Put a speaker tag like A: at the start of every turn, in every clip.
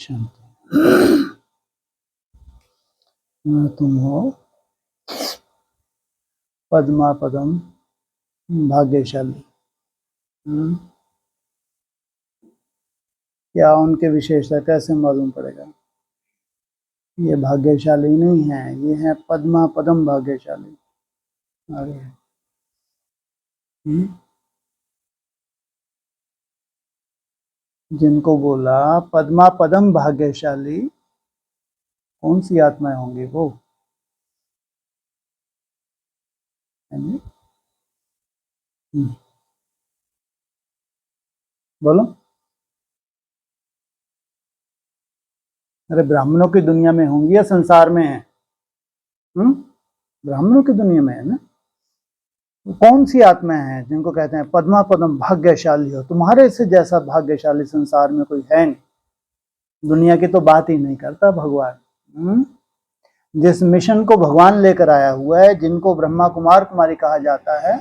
A: शांति। तुम हो पद्मा पदम भाग्यशाली। क्या उनके विशेषता कैसे मालूम पड़ेगा? ये भाग्यशाली नहीं है, ये है पद्मा पदम भाग्यशाली। आगे जिनको बोला पद्मा पदम भाग्यशाली, कौन सी आत्माएं होंगी वो? बोलो। अरे ब्राह्मणों की दुनिया में होंगी या संसार में है? ब्राह्मणों की दुनिया में है ना। कौन सी आत्माएं हैं जिनको कहते हैं पद्मा पदम भाग्यशाली हो? तुम्हारे से जैसा भाग्यशाली संसार में कोई है नहीं। दुनिया की तो बात ही नहीं करता भगवान। जिस मिशन को भगवान लेकर आया हुआ है, जिनको ब्रह्मा कुमार कुमारी कहा जाता है,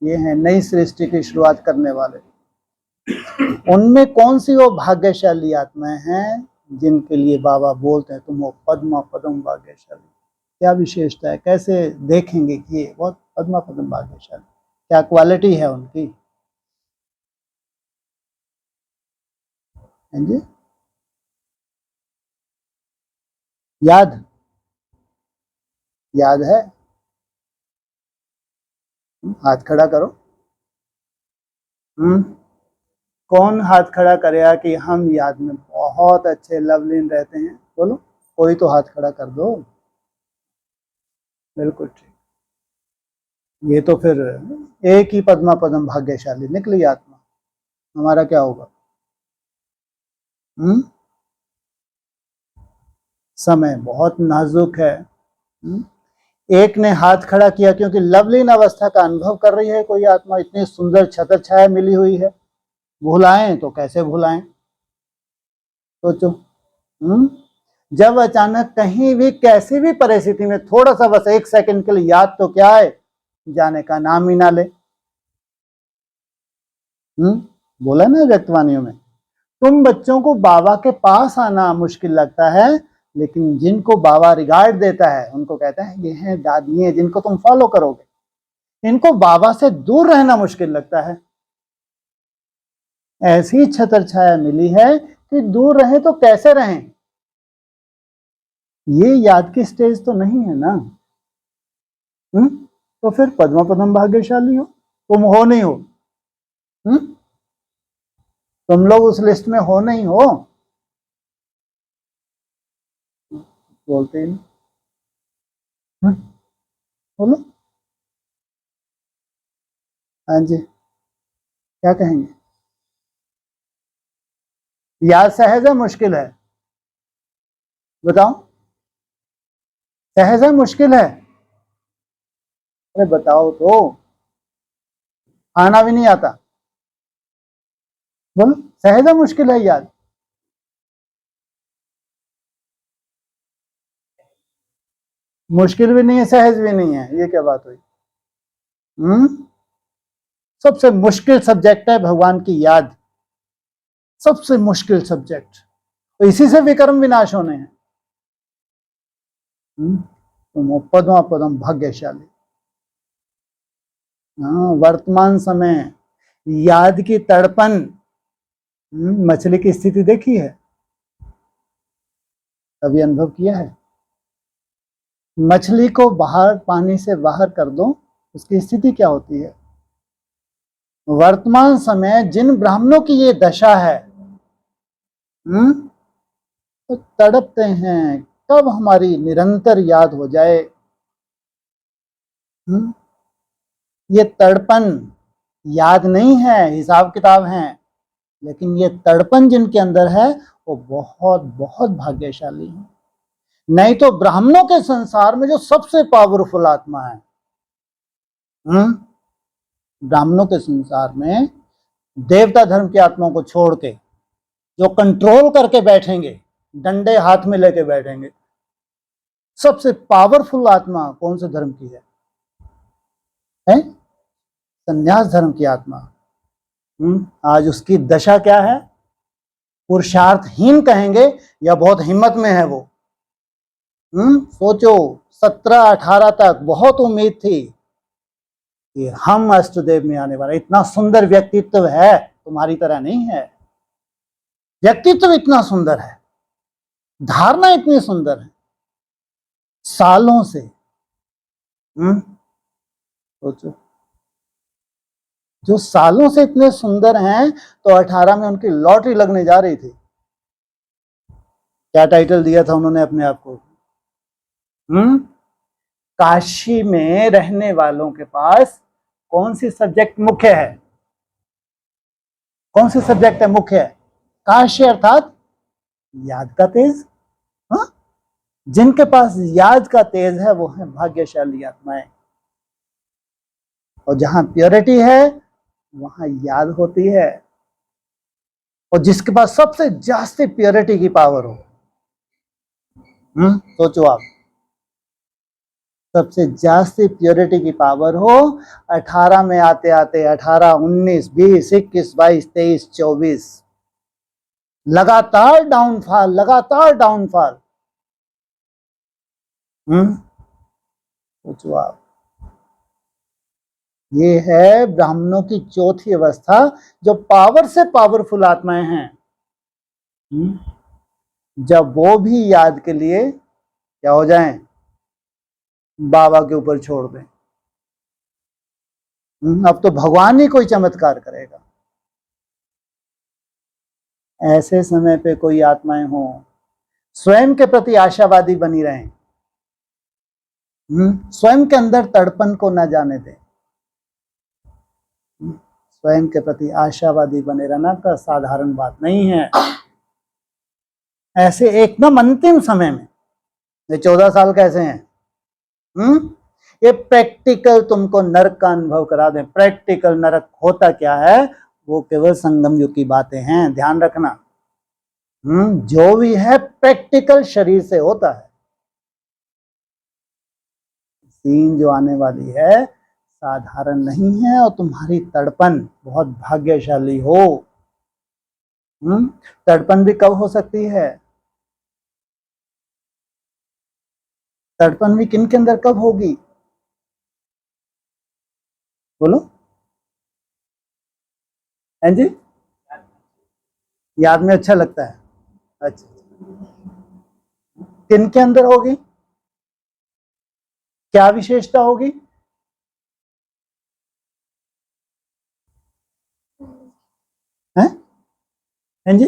A: ये है नई सृष्टि की शुरुआत करने वाले। उनमें कौन सी वो भाग्यशाली आत्माएं हैं जिनके लिए बाबा बोलते हैं तुम हो पद्मा पदम भाग्यशाली? क्या विशेषता है? कैसे देखेंगे कि ये बहुत पद्मा पदम भाग्यशाली? क्या क्वालिटी है उनकी? जी याद है? हाथ खड़ा करो। कौन हाथ खड़ा करेगा कि हम याद में बहुत अच्छे लवलीन रहते हैं? बोलो, कोई तो हाथ खड़ा कर दो। बिल्कुल ठीक। ये तो फिर एक ही पद्मा पदम भाग्यशाली निकली आत्मा। हमारा क्या होगा? समय बहुत नाजुक है। एक ने हाथ खड़ा किया क्योंकि लवलीन अवस्था का अनुभव कर रही है कोई आत्मा, इतनी सुंदर छत्र छाया मिली हुई है। भुलाएं तो कैसे भुलाएं? सोचो। जब अचानक कहीं भी कैसी भी परिस्थिति में थोड़ा सा बस एक सेकंड के लिए याद तो क्या है, जाने का नाम ही ना ले। बोला ना व्यक्तवाणियों में, तुम बच्चों को बाबा के पास आना मुश्किल लगता है, लेकिन जिनको बाबा रिगार्ड देता है उनको कहते हैं ये हैं दादियां जिनको तुम फॉलो करोगे। इनको बाबा से दूर रहना मुश्किल लगता है। ऐसी छत्र छाया मिली है कि दूर रहें तो कैसे रहें? ये याद की स्टेज तो नहीं है ना। तो फिर पद्मा पद्म भाग्यशाली हो। तुम हो नहीं हो? तुम लोग उस लिस्ट में हो नहीं हो? बोलते ही नहीं। बोलो। हाँ जी, क्या कहेंगे? याद सहज है मुश्किल है? बताओ, सहज है मुश्किल है? अरे बताओ तो। आना भी नहीं आता? बोलो, सहज है मुश्किल है याद? मुश्किल भी नहीं है, सहज भी नहीं है, ये क्या बात हुई? सबसे मुश्किल सब्जेक्ट है भगवान की याद। सबसे मुश्किल सब्जेक्ट। तो इसी से विक्रम विनाश होने हैं। तुम पद्मा पदम भाग्यशाली। हाँ, वर्तमान समय याद की तड़पन। मछली की स्थिति देखी है? कभी अनुभव किया है? मछली को बाहर पानी से बाहर कर दो, उसकी स्थिति क्या होती है? वर्तमान समय जिन ब्राह्मणों की ये दशा है, तो तड़पते हैं कब हमारी निरंतर याद हो जाए। ये तड़पन याद नहीं है, हिसाब किताब है, लेकिन ये तड़पन जिनके अंदर है वो बहुत बहुत भाग्यशाली है। नहीं तो ब्राह्मणों के संसार में जो सबसे पावरफुल आत्मा है, ब्राह्मणों के संसार में देवता धर्म की आत्माओं को छोड़ के जो कंट्रोल करके बैठेंगे, डंडे हाथ में लेके बैठेंगे, सबसे पावरफुल आत्मा कौन से धर्म की है? संन्यास धर्म की आत्मा। आज उसकी दशा क्या है? पुरुषार्थहीन कहेंगे या बहुत हिम्मत में है वो। सोचो 17-18 तक बहुत उम्मीद थी कि हम अष्टदेव में आने वाला, इतना सुंदर व्यक्तित्व है, तुम्हारी तरह नहीं है। व्यक्तित्व इतना सुंदर है, धारणा इतनी सुंदर है, सालों से। सोचो, जो सालों से इतने सुंदर हैं, तो 18 में उनकी लॉटरी लगने जा रही थी। क्या टाइटल दिया था उन्होंने अपने आप को? काशी में रहने वालों के पास कौन सी सब्जेक्ट मुख्य है? कौन सी सब्जेक्ट है मुख्य? काशी अर्थात याद का तेज। जिनके पास याद का तेज है वो है भाग्यशाली आत्माएं। और जहां प्योरिटी है वहां याद होती है। और जिसके पास सबसे जास्ती प्योरिटी की पावर हो, सोचो आप, सबसे जास्ती प्योरिटी की पावर हो, 18 में आते आते 18, 19, 20, 21, 22, 23, 24 लगातार डाउनफॉल, लगातार डाउनफॉल। सोचो आप, ये है ब्राह्मणों की चौथी अवस्था, जो पावर से पावरफुल आत्माएं हैं। जब वो भी याद के लिए क्या हो जाएं? बाबा के ऊपर छोड़ दें। अब तो भगवान ही कोई चमत्कार करेगा। ऐसे समय पे कोई आत्माएं हो, स्वयं के प्रति आशावादी बनी रहें, स्वयं के अंदर तड़पन को न जाने दें। स्वयं के प्रति आशावादी बने रहना का साधारण बात नहीं है। ऐसे एकदम अंतिम समय में, ये 14 साल कैसे हैं? ये प्रैक्टिकल तुमको नरक का अनुभव करा दें। प्रैक्टिकल नरक होता क्या है, वो केवल संगम युग की बातें हैं, ध्यान रखना। जो भी है प्रैक्टिकल शरीर से होता है। सीन जो आने वाली है साधारण नहीं है, और तुम्हारी तड़पन बहुत भाग्यशाली हो। तड़पन भी कब हो सकती है? तड़पन भी किन के अंदर कब होगी? बोलो। हैं जी? याद में अच्छा लगता है। अच्छा, किन के अंदर होगी? क्या विशेषता होगी? हैं जी?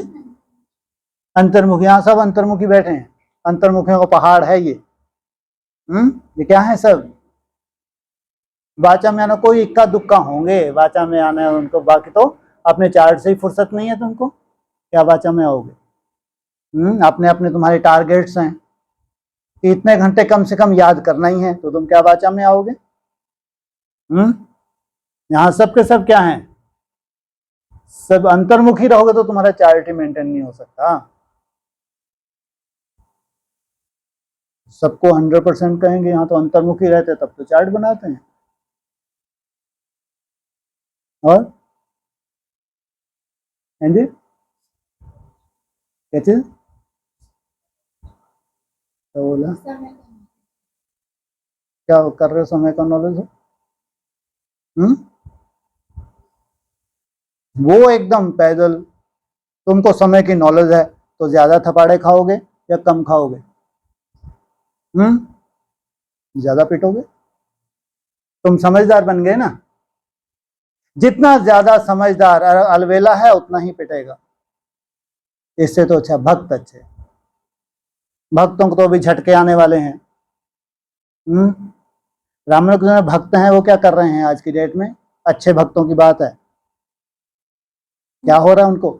A: अंतर्मुखी। यहाँ सब अंतर्मुखी बैठे हैं। अंतर्मुखियों का पहाड़ है ये। ये क्या है सब? वाचा में आना, कोई इक्का दुक्का होंगे वाचा में आना है उनको, बाकी तो अपने चार्ट से ही फुर्सत नहीं है तुमको, क्या वाचा में आओगे? अपने अपने तुम्हारे टारगेट्स हैं कि इतने घंटे कम से कम याद करना ही है, तो तुम क्या वाचा में आओगे? यहाँ सब के सब क्या हैं? सब अंतर्मुखी रहोगे तो तुम्हारा चार्ट ही मेंटेन नहीं हो सकता। सबको 100% कहेंगे, यहाँ तो अंतर्मुखी रहते तब तो चार्ट बनाते हैं। और हैं जी? क्या चीज? क्या बोला? क्या कर रहे हो? समय का नॉलेज हो? वो एकदम पैदल। तुमको समय की नॉलेज है तो ज्यादा थपाड़े खाओगे या कम खाओगे? ज्यादा पिटोगे। तुम समझदार बन गए ना। जितना ज्यादा समझदार अलवेला है उतना ही पिटेगा। इससे तो अच्छा भक्त अच्छे। भक्तों को तो अभी झटके आने वाले हैं। रामकृष्ण भक्त हैं, वो क्या कर रहे हैं आज की डेट में? अच्छे भक्तों की बात है। क्या हो रहा है उनको?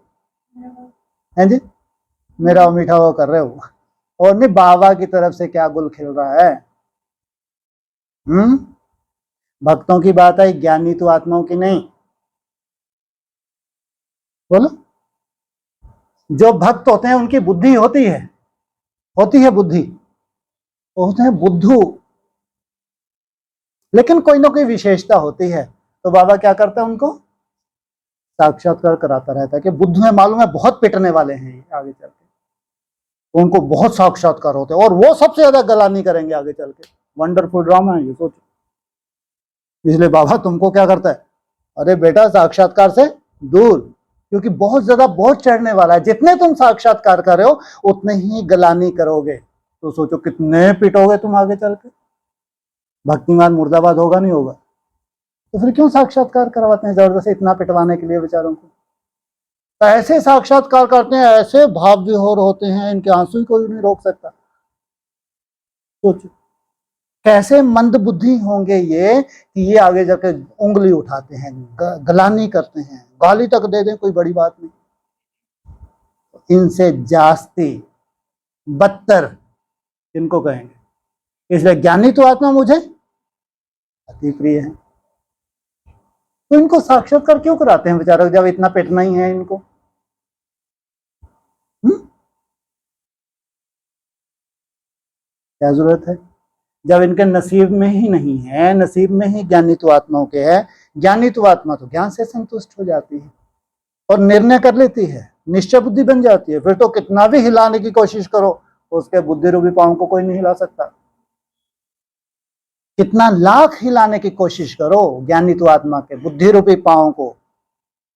A: हैं जी? मेरा मीठा वो कर रहे हो, और नहीं बाबा की तरफ से क्या गुल खिल रहा है। भक्तों की बात है, ज्ञानी तो आत्माओं की नहीं। बोलो। जो भक्त होते हैं उनकी बुद्धि होती है बुद्धि, होते हैं बुद्धू, लेकिन कोई ना कोई विशेषता होती है। तो बाबा क्या करता है उनको? साक्षात्कार कराता रहता है कि बुद्ध में मालूम है बहुत पिटने वाले हैं ये आगे चल के, तो उनको बहुत साक्षात्कार होते हैं और वो सबसे ज्यादा गलानी करेंगे आगे चल के। वंडरफुल ड्रामा है ये, सोचो। इसलिए बाबा तुमको क्या करता है, अरे बेटा साक्षात्कार से दूर, क्योंकि बहुत ज्यादा बहुत चढ़ने वाला है। जितने तुम साक्षात्कार कर रहे हो उतने ही गलानी करोगे, तो सोचो कितने पिटोगे तुम आगे चल के। भक्तिमान मुर्दाबाद होगा नहीं होगा? तो फिर क्यों साक्षात्कार करवाते हैं जबरदस्ती, इतना पिटवाने के लिए बेचारों को। ऐसे साक्षात्कार करते हैं, ऐसे भाव विभोर होते हैं, इनके आंसू ही कोई नहीं रोक सकता। सोचो कैसे मंद बुद्धि होंगे ये, कि ये आगे जाके उंगली उठाते हैं, गलानी करते हैं, गाली तक दे दें कोई बड़ी बात नहीं। इनसे जास्ती बदतर किनको कहेंगे? इसलिए ज्ञानी तो आत्मा मुझे अति प्रिय है। तो इनको साक्षात्कार क्यों कराते हैं बेचारों, जब इतना पिटना ही है इनको? क्या जरूरत है? जब इनके नसीब में ही नहीं है, नसीब में ही ज्ञानित्व आत्माओं के है। ज्ञानित्व आत्मा तो ज्ञान से संतुष्ट हो जाती है और निर्णय कर लेती है, निश्चय बुद्धि बन जाती है। फिर तो कितना भी हिलाने की कोशिश करो, उसके बुद्धि रूपी पांव को कोई नहीं हिला सकता। कितना लाख हिलाने की कोशिश करो ज्ञानित्व आत्मा के बुद्धि रूपी पांव को,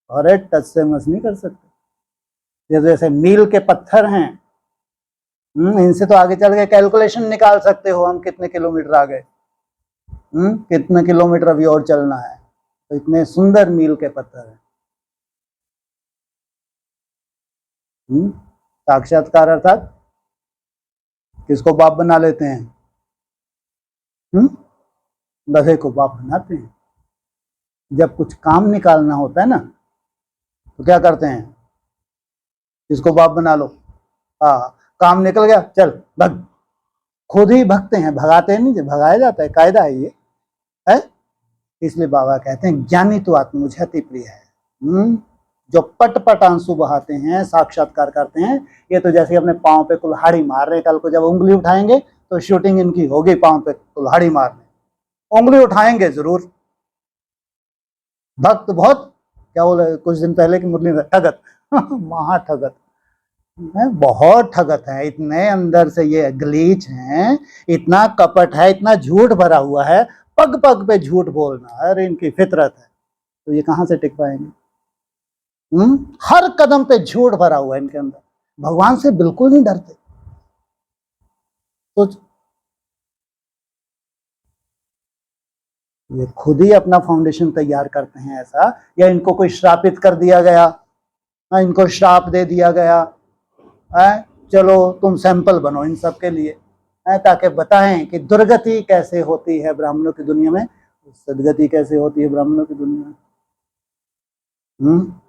A: अरे टच से मस नहीं कर सकते। जैसे मील के पत्थर हैं, इनसे तो आगे चल के कैलकुलेशन निकाल सकते हो हम कितने किलोमीटर आ गए, कितने किलोमीटर अभी और चलना है। तो इतने सुंदर मील के पत्थर हैं। साक्षात्कार अर्थात किसको बाप बना लेते हैं? गधे को बाप बनाते हैं। जब कुछ काम निकालना होता है ना, तो क्या करते हैं? किसको बाप बना लो, काम निकल गया चल भग, खुद ही भगते हैं, भगाते नहीं, भगाया जाता है, कायदा है ये है। इसलिए बाबा कहते हैं ज्ञानी तो आत्मा मुझे अति प्रिय है। जो पट पट आंसू बहाते हैं, साक्षात्कार करते हैं, ये तो जैसे अपने पांव पे कुल्हाड़ी मार रहे। कल को जब उंगली उठाएंगे तो शूटिंग इनकी होगी, पांव पे कुल्हाड़ी मारने, उंगली उठाएंगे जरूर। भक्त बहुत, क्या बोले कुछ दिन पहले की मुरली में, ठगत महाठगत है, बहुत ठगत है। इतने अंदर से ये गलीच हैं, इतना कपट है, इतना झूठ भरा हुआ है, पग पग पे झूठ बोलना अरे इनकी फितरत है। तो ये कहां से टिक पाएंगे? हर कदम पे झूठ भरा हुआ है इनके अंदर, भगवान से बिल्कुल नहीं डरते। तो ये खुद ही अपना फाउंडेशन तैयार करते हैं ऐसा, या इनको कोई श्रापित कर दिया गया, इनको श्राप दे दिया गया है, चलो तुम सैंपल बनो इन सब के लिए, ताकि बताएं कि दुर्गति कैसे होती है ब्राह्मणों की दुनिया में, सदगति कैसे होती है ब्राह्मणों की दुनिया में।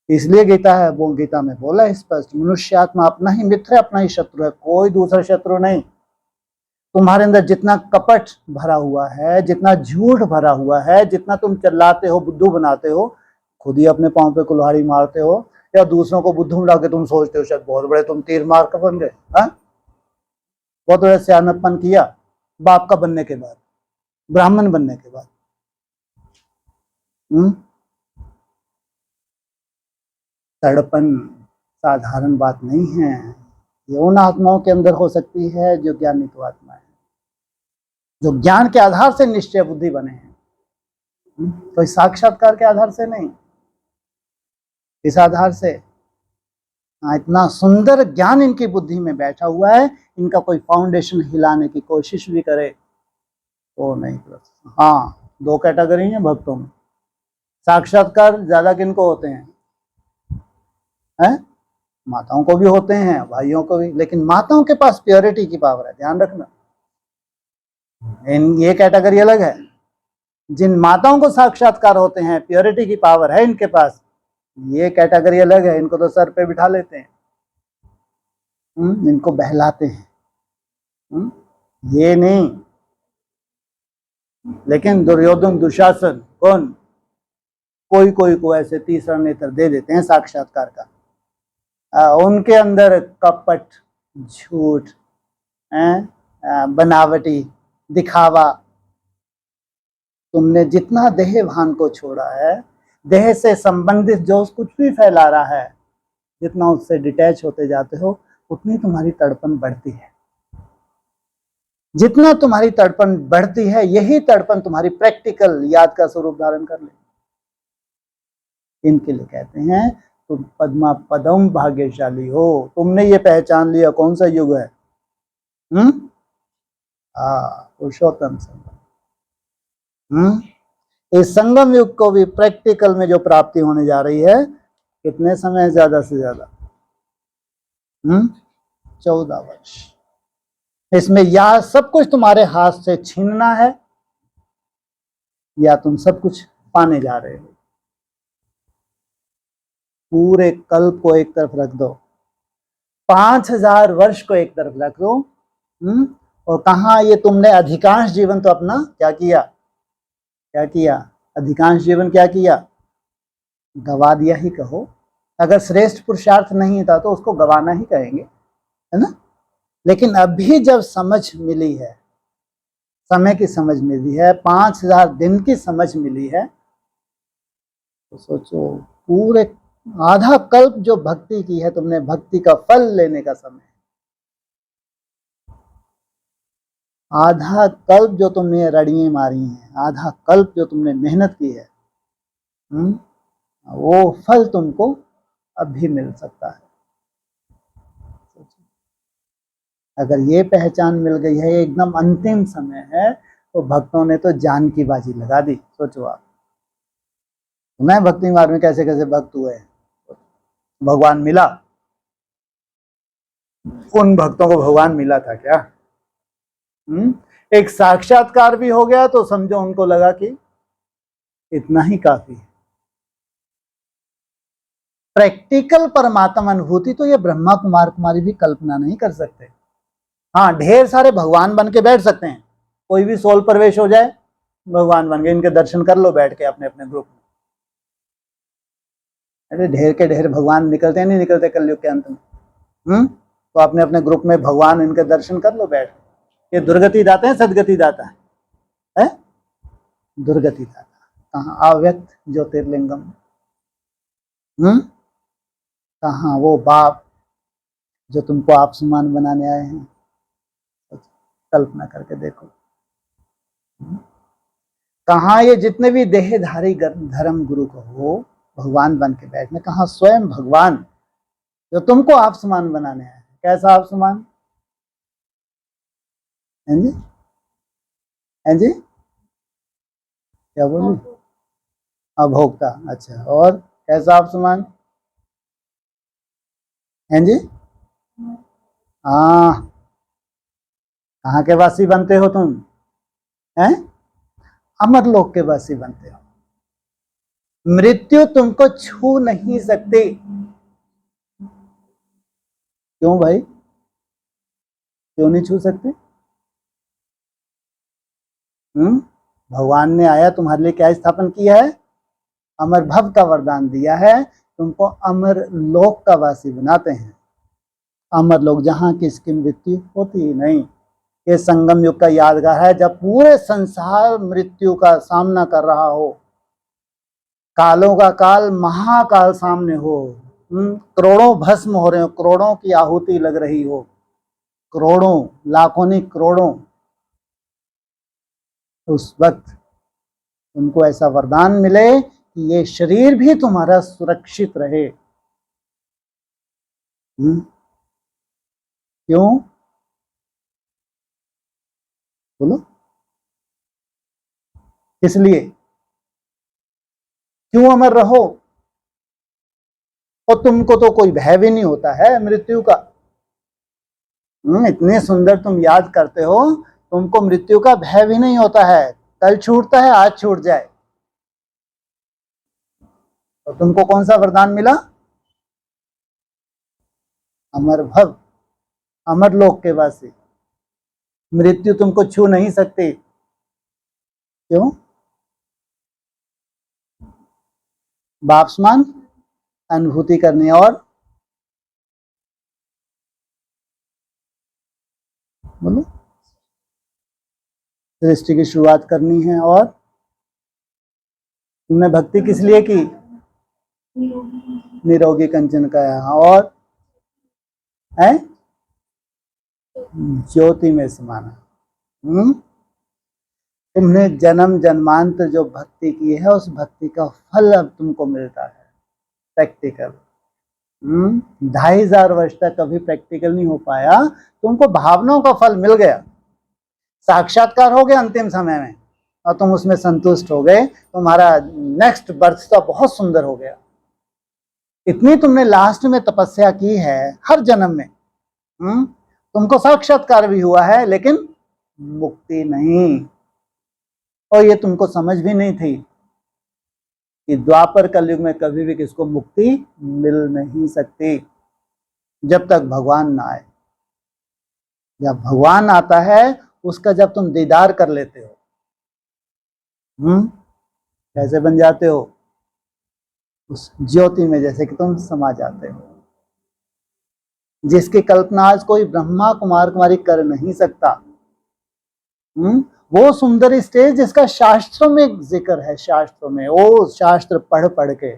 A: इसलिए गीता है, वो गीता में बोला है स्पष्ट, मनुष्य आत्मा अपना ही मित्र है, अपना ही शत्रु है, कोई दूसरा शत्रु नहीं। तुम्हारे अंदर जितना कपट भरा हुआ है, जितना झूठ भरा हुआ है, जितना तुम चिल्लाते हो, बुद्धू बनाते हो, खुद ही अपने पांव पे कुल्हाड़ी मारते हो, या दूसरों को बुद्धू बना के तुम सोचते हो शायद बहुत बड़े तुम तीर मार कर बन गए। बहुत बड़े सियानपन किया बाप का बनने के बाद, ब्राह्मण बनने के बाद। तड़पन साधारण बात नहीं है, ये उन आत्माओं के अंदर हो सकती है जो ज्ञानित्व आत्मा है, जो ज्ञान के आधार से निश्चय बुद्धि बने हैं, तो इस साक्षात्कार के आधार से नहीं, इस आधार से। इतना सुंदर ज्ञान इनकी बुद्धि में बैठा हुआ है, इनका कोई फाउंडेशन हिलाने की कोशिश भी करे तो नहीं। हाँ, दो कैटेगरी है भक्तों में। साक्षात्कार ज्यादा किनको होते हैं? माताओं को भी होते हैं, भाइयों को भी, लेकिन माताओं के पास प्योरिटी की पावर है, ध्यान रखना। ये कैटेगरी अलग है। जिन माताओं को साक्षात्कार होते हैं, प्योरिटी की पावर है इनके पास, ये कैटेगरी अलग है। इनको तो सर पे बिठा लेते हैं, इनको बहलाते हैं, ये नहीं। लेकिन दुर्योधन दुशासन कौन, कोई कोई को ऐसे तीसरा नेत्र दे देते हैं साक्षात्कार का। उनके अंदर कपट, झूठ, बनावटी, दिखावा। तुमने जितना देह भान को छोड़ा है, देह से संबंधित जो कुछ भी फैला रहा है, जितना उससे डिटैच होते जाते हो उतनी तुम्हारी तड़पन बढ़ती है। जितना तुम्हारी तड़पन बढ़ती है, यही तड़पन तुम्हारी प्रैक्टिकल याद का स्वरूप धारण कर ले। इनके लिए कहते हैं तुम पद्मा पदम भाग्यशाली हो। तुमने ये पहचान लिया कौन सा युग है? पुरुषोत्तम संगम। इस संगम युग को भी प्रैक्टिकल में जो प्राप्ति होने जा रही है, कितने समय? ज्यादा से ज्यादा 14 वर्ष। इसमें या सब कुछ तुम्हारे हाथ से छीनना है, या तुम सब कुछ पाने जा रहे हो। पूरे कल्प को एक तरफ रख दो, 5000 वर्ष को एक तरफ रख दो, और कहा ये तुमने अधिकांश जीवन तो अपना क्या किया? क्या किया? अधिकांश जीवन क्या किया? गवा दिया ही कहो। अगर श्रेष्ठ पुरुषार्थ नहीं था तो उसको गवाना ही कहेंगे, है ना? लेकिन अभी जब समझ मिली है, समय की समझ मिली है, 5000 दिन की समझ मिली है, तो सोचो पूरे आधा कल्प जो भक्ति की है तुमने, भक्ति का फल लेने का समय। आधा कल्प जो तुमने रड़ियां मारी हैं, आधा कल्प जो तुमने मेहनत की है, वो फल तुमको अभी मिल सकता है। अगर ये पहचान मिल गई है, एकदम अंतिम समय है, तो भक्तों ने तो जान की बाजी लगा दी। सोचो आप, मैं भक्ति मार्ग में कैसे कैसे भक्त हुए, भगवान मिला? उन भक्तों को भगवान मिला था क्या? एक साक्षात्कार भी हो गया तो समझो उनको लगा कि इतना ही काफी है। प्रैक्टिकल परमात्मा अनुभूति तो ये ब्रह्मा कुमार कुमारी भी कल्पना नहीं कर सकते। हाँ, ढेर सारे भगवान बन के बैठ सकते हैं, कोई भी सोल प्रवेश हो जाए भगवान बन गए, इनके दर्शन कर लो बैठ के अपने अपने ग्रुप में। अरे ढेर के ढेर भगवान निकलते नहीं निकलते कलयुग के अंत में? तो अपने अपने ग्रुप में भगवान इनके दर्शन कर लो बैठ। ये दुर्गति दाता है सदगति दाता है? दुर्गति दाता। कहाँ? अव्यक्त ज्योतिर्लिंगम। कहाँ वो बाप जो तुमको आप समान बनाने आए हैं? कल्पना करके देखो। कहाँ ये जितने भी देहधारी धर्म गुरु को हो भगवान बन के बैठने, कहाँ स्वयं भगवान जो तुमको आप समान बनाने आए? कैसा आप समान? हैं जी? हैं जी? क्या बोली? अभोक्ता। अच्छा, और कैसा आप समान? हैं जी? हाँ, कहाँ के वासी बनते हो तुम? हैं? अमरलोक के वासी बनते हो। मृत्यु तुमको छू नहीं सकती। क्यों भाई? क्यों नहीं छू सकते? भगवान ने आया तुम्हारे लिए क्या स्थापन किया है? अमर भव का वरदान दिया है, तुमको अमर लोक का वासी बनाते हैं। अमर लोक जहां किसकी मृत्यु होती ही नहीं। ये संगम युग का यादगार है, जब पूरे संसार मृत्यु का सामना कर रहा हो, कालों का काल महाकाल सामने हो, करोड़ों भस्म हो रहे हो, करोड़ों की आहुति लग रही हो, करोड़ों, लाखों नहीं करोड़ों, उस वक्त तुमको ऐसा वरदान मिले कि ये शरीर भी तुम्हारा सुरक्षित रहे। क्यों? बोलो, इसलिए क्यों अमर रहो? और तुमको तो कोई भय भी नहीं होता है मृत्यु का। इतने सुंदर तुम याद करते हो, तुमको मृत्यु का भय भी नहीं होता है। कल छूटता है, आज छूट जाए। और तुमको कौन सा वरदान मिला? अमर भव, अमर लोक के वासी। मृत्यु तुमको छू नहीं सकती। क्यों? बाप समान अनुभूति करनी, और बोलो सृष्टि की शुरुआत करनी है। और तुमने भक्ति किस लिए की? निरोगी कंचन काया, और है ज्योति में समाना। तुमने जन्म जन्मांतर जो भक्ति की है उस भक्ति का फल अब तुमको मिलता है प्रैक्टिकल। 2500 वर्ष तक कभी प्रैक्टिकल नहीं हो पाया, तुमको भावनाओं का फल मिल गया, साक्षात्कार हो गया अंतिम समय में, और तुम उसमें संतुष्ट हो गए, तुम्हारा नेक्स्ट बर्थ तो बहुत सुंदर हो गया। इतनी तुमने लास्ट में तपस्या की है हर जन्म में, तुमको साक्षात्कार भी हुआ है लेकिन मुक्ति नहीं, और ये तुमको समझ भी नहीं थी कि द्वापर कलयुग में कभी भी किसको मुक्ति मिल नहीं सकती जब तक भगवान ना आए। जब भगवान आता है उसका जब तुम दीदार कर लेते हो, कैसे बन जाते हो, उस ज्योति में जैसे कि तुम समा जाते हो, जिसकी कल्पना आज कोई ब्रह्मा कुमार कुमारी कर नहीं सकता। वो सुंदर स्टेज जिसका शास्त्रों में जिक्र है, शास्त्रों में, वो शास्त्र पढ़ पढ़ के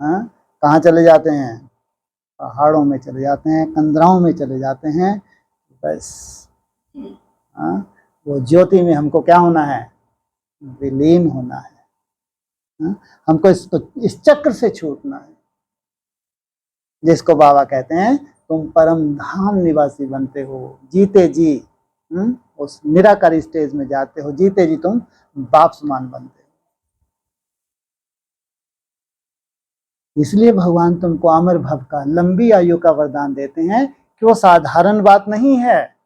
A: कहाँ चले जाते हैं, पहाड़ों में चले जाते हैं, कंदराओं में चले जाते हैं, बस वो ज्योति में हमको क्या होना है, विलीन होना है। हमको इस चक्र से छूटना है, जिसको बाबा कहते हैं तुम परम धाम निवासी बनते हो, जीते जी उस निराकारी स्टेज में जाते हो, जीते जी तुम बाप समान बनते हो। इसलिए भगवान तुमको अमर भव का, लंबी आयु का वरदान देते हैं कि वो साधारण बात नहीं है।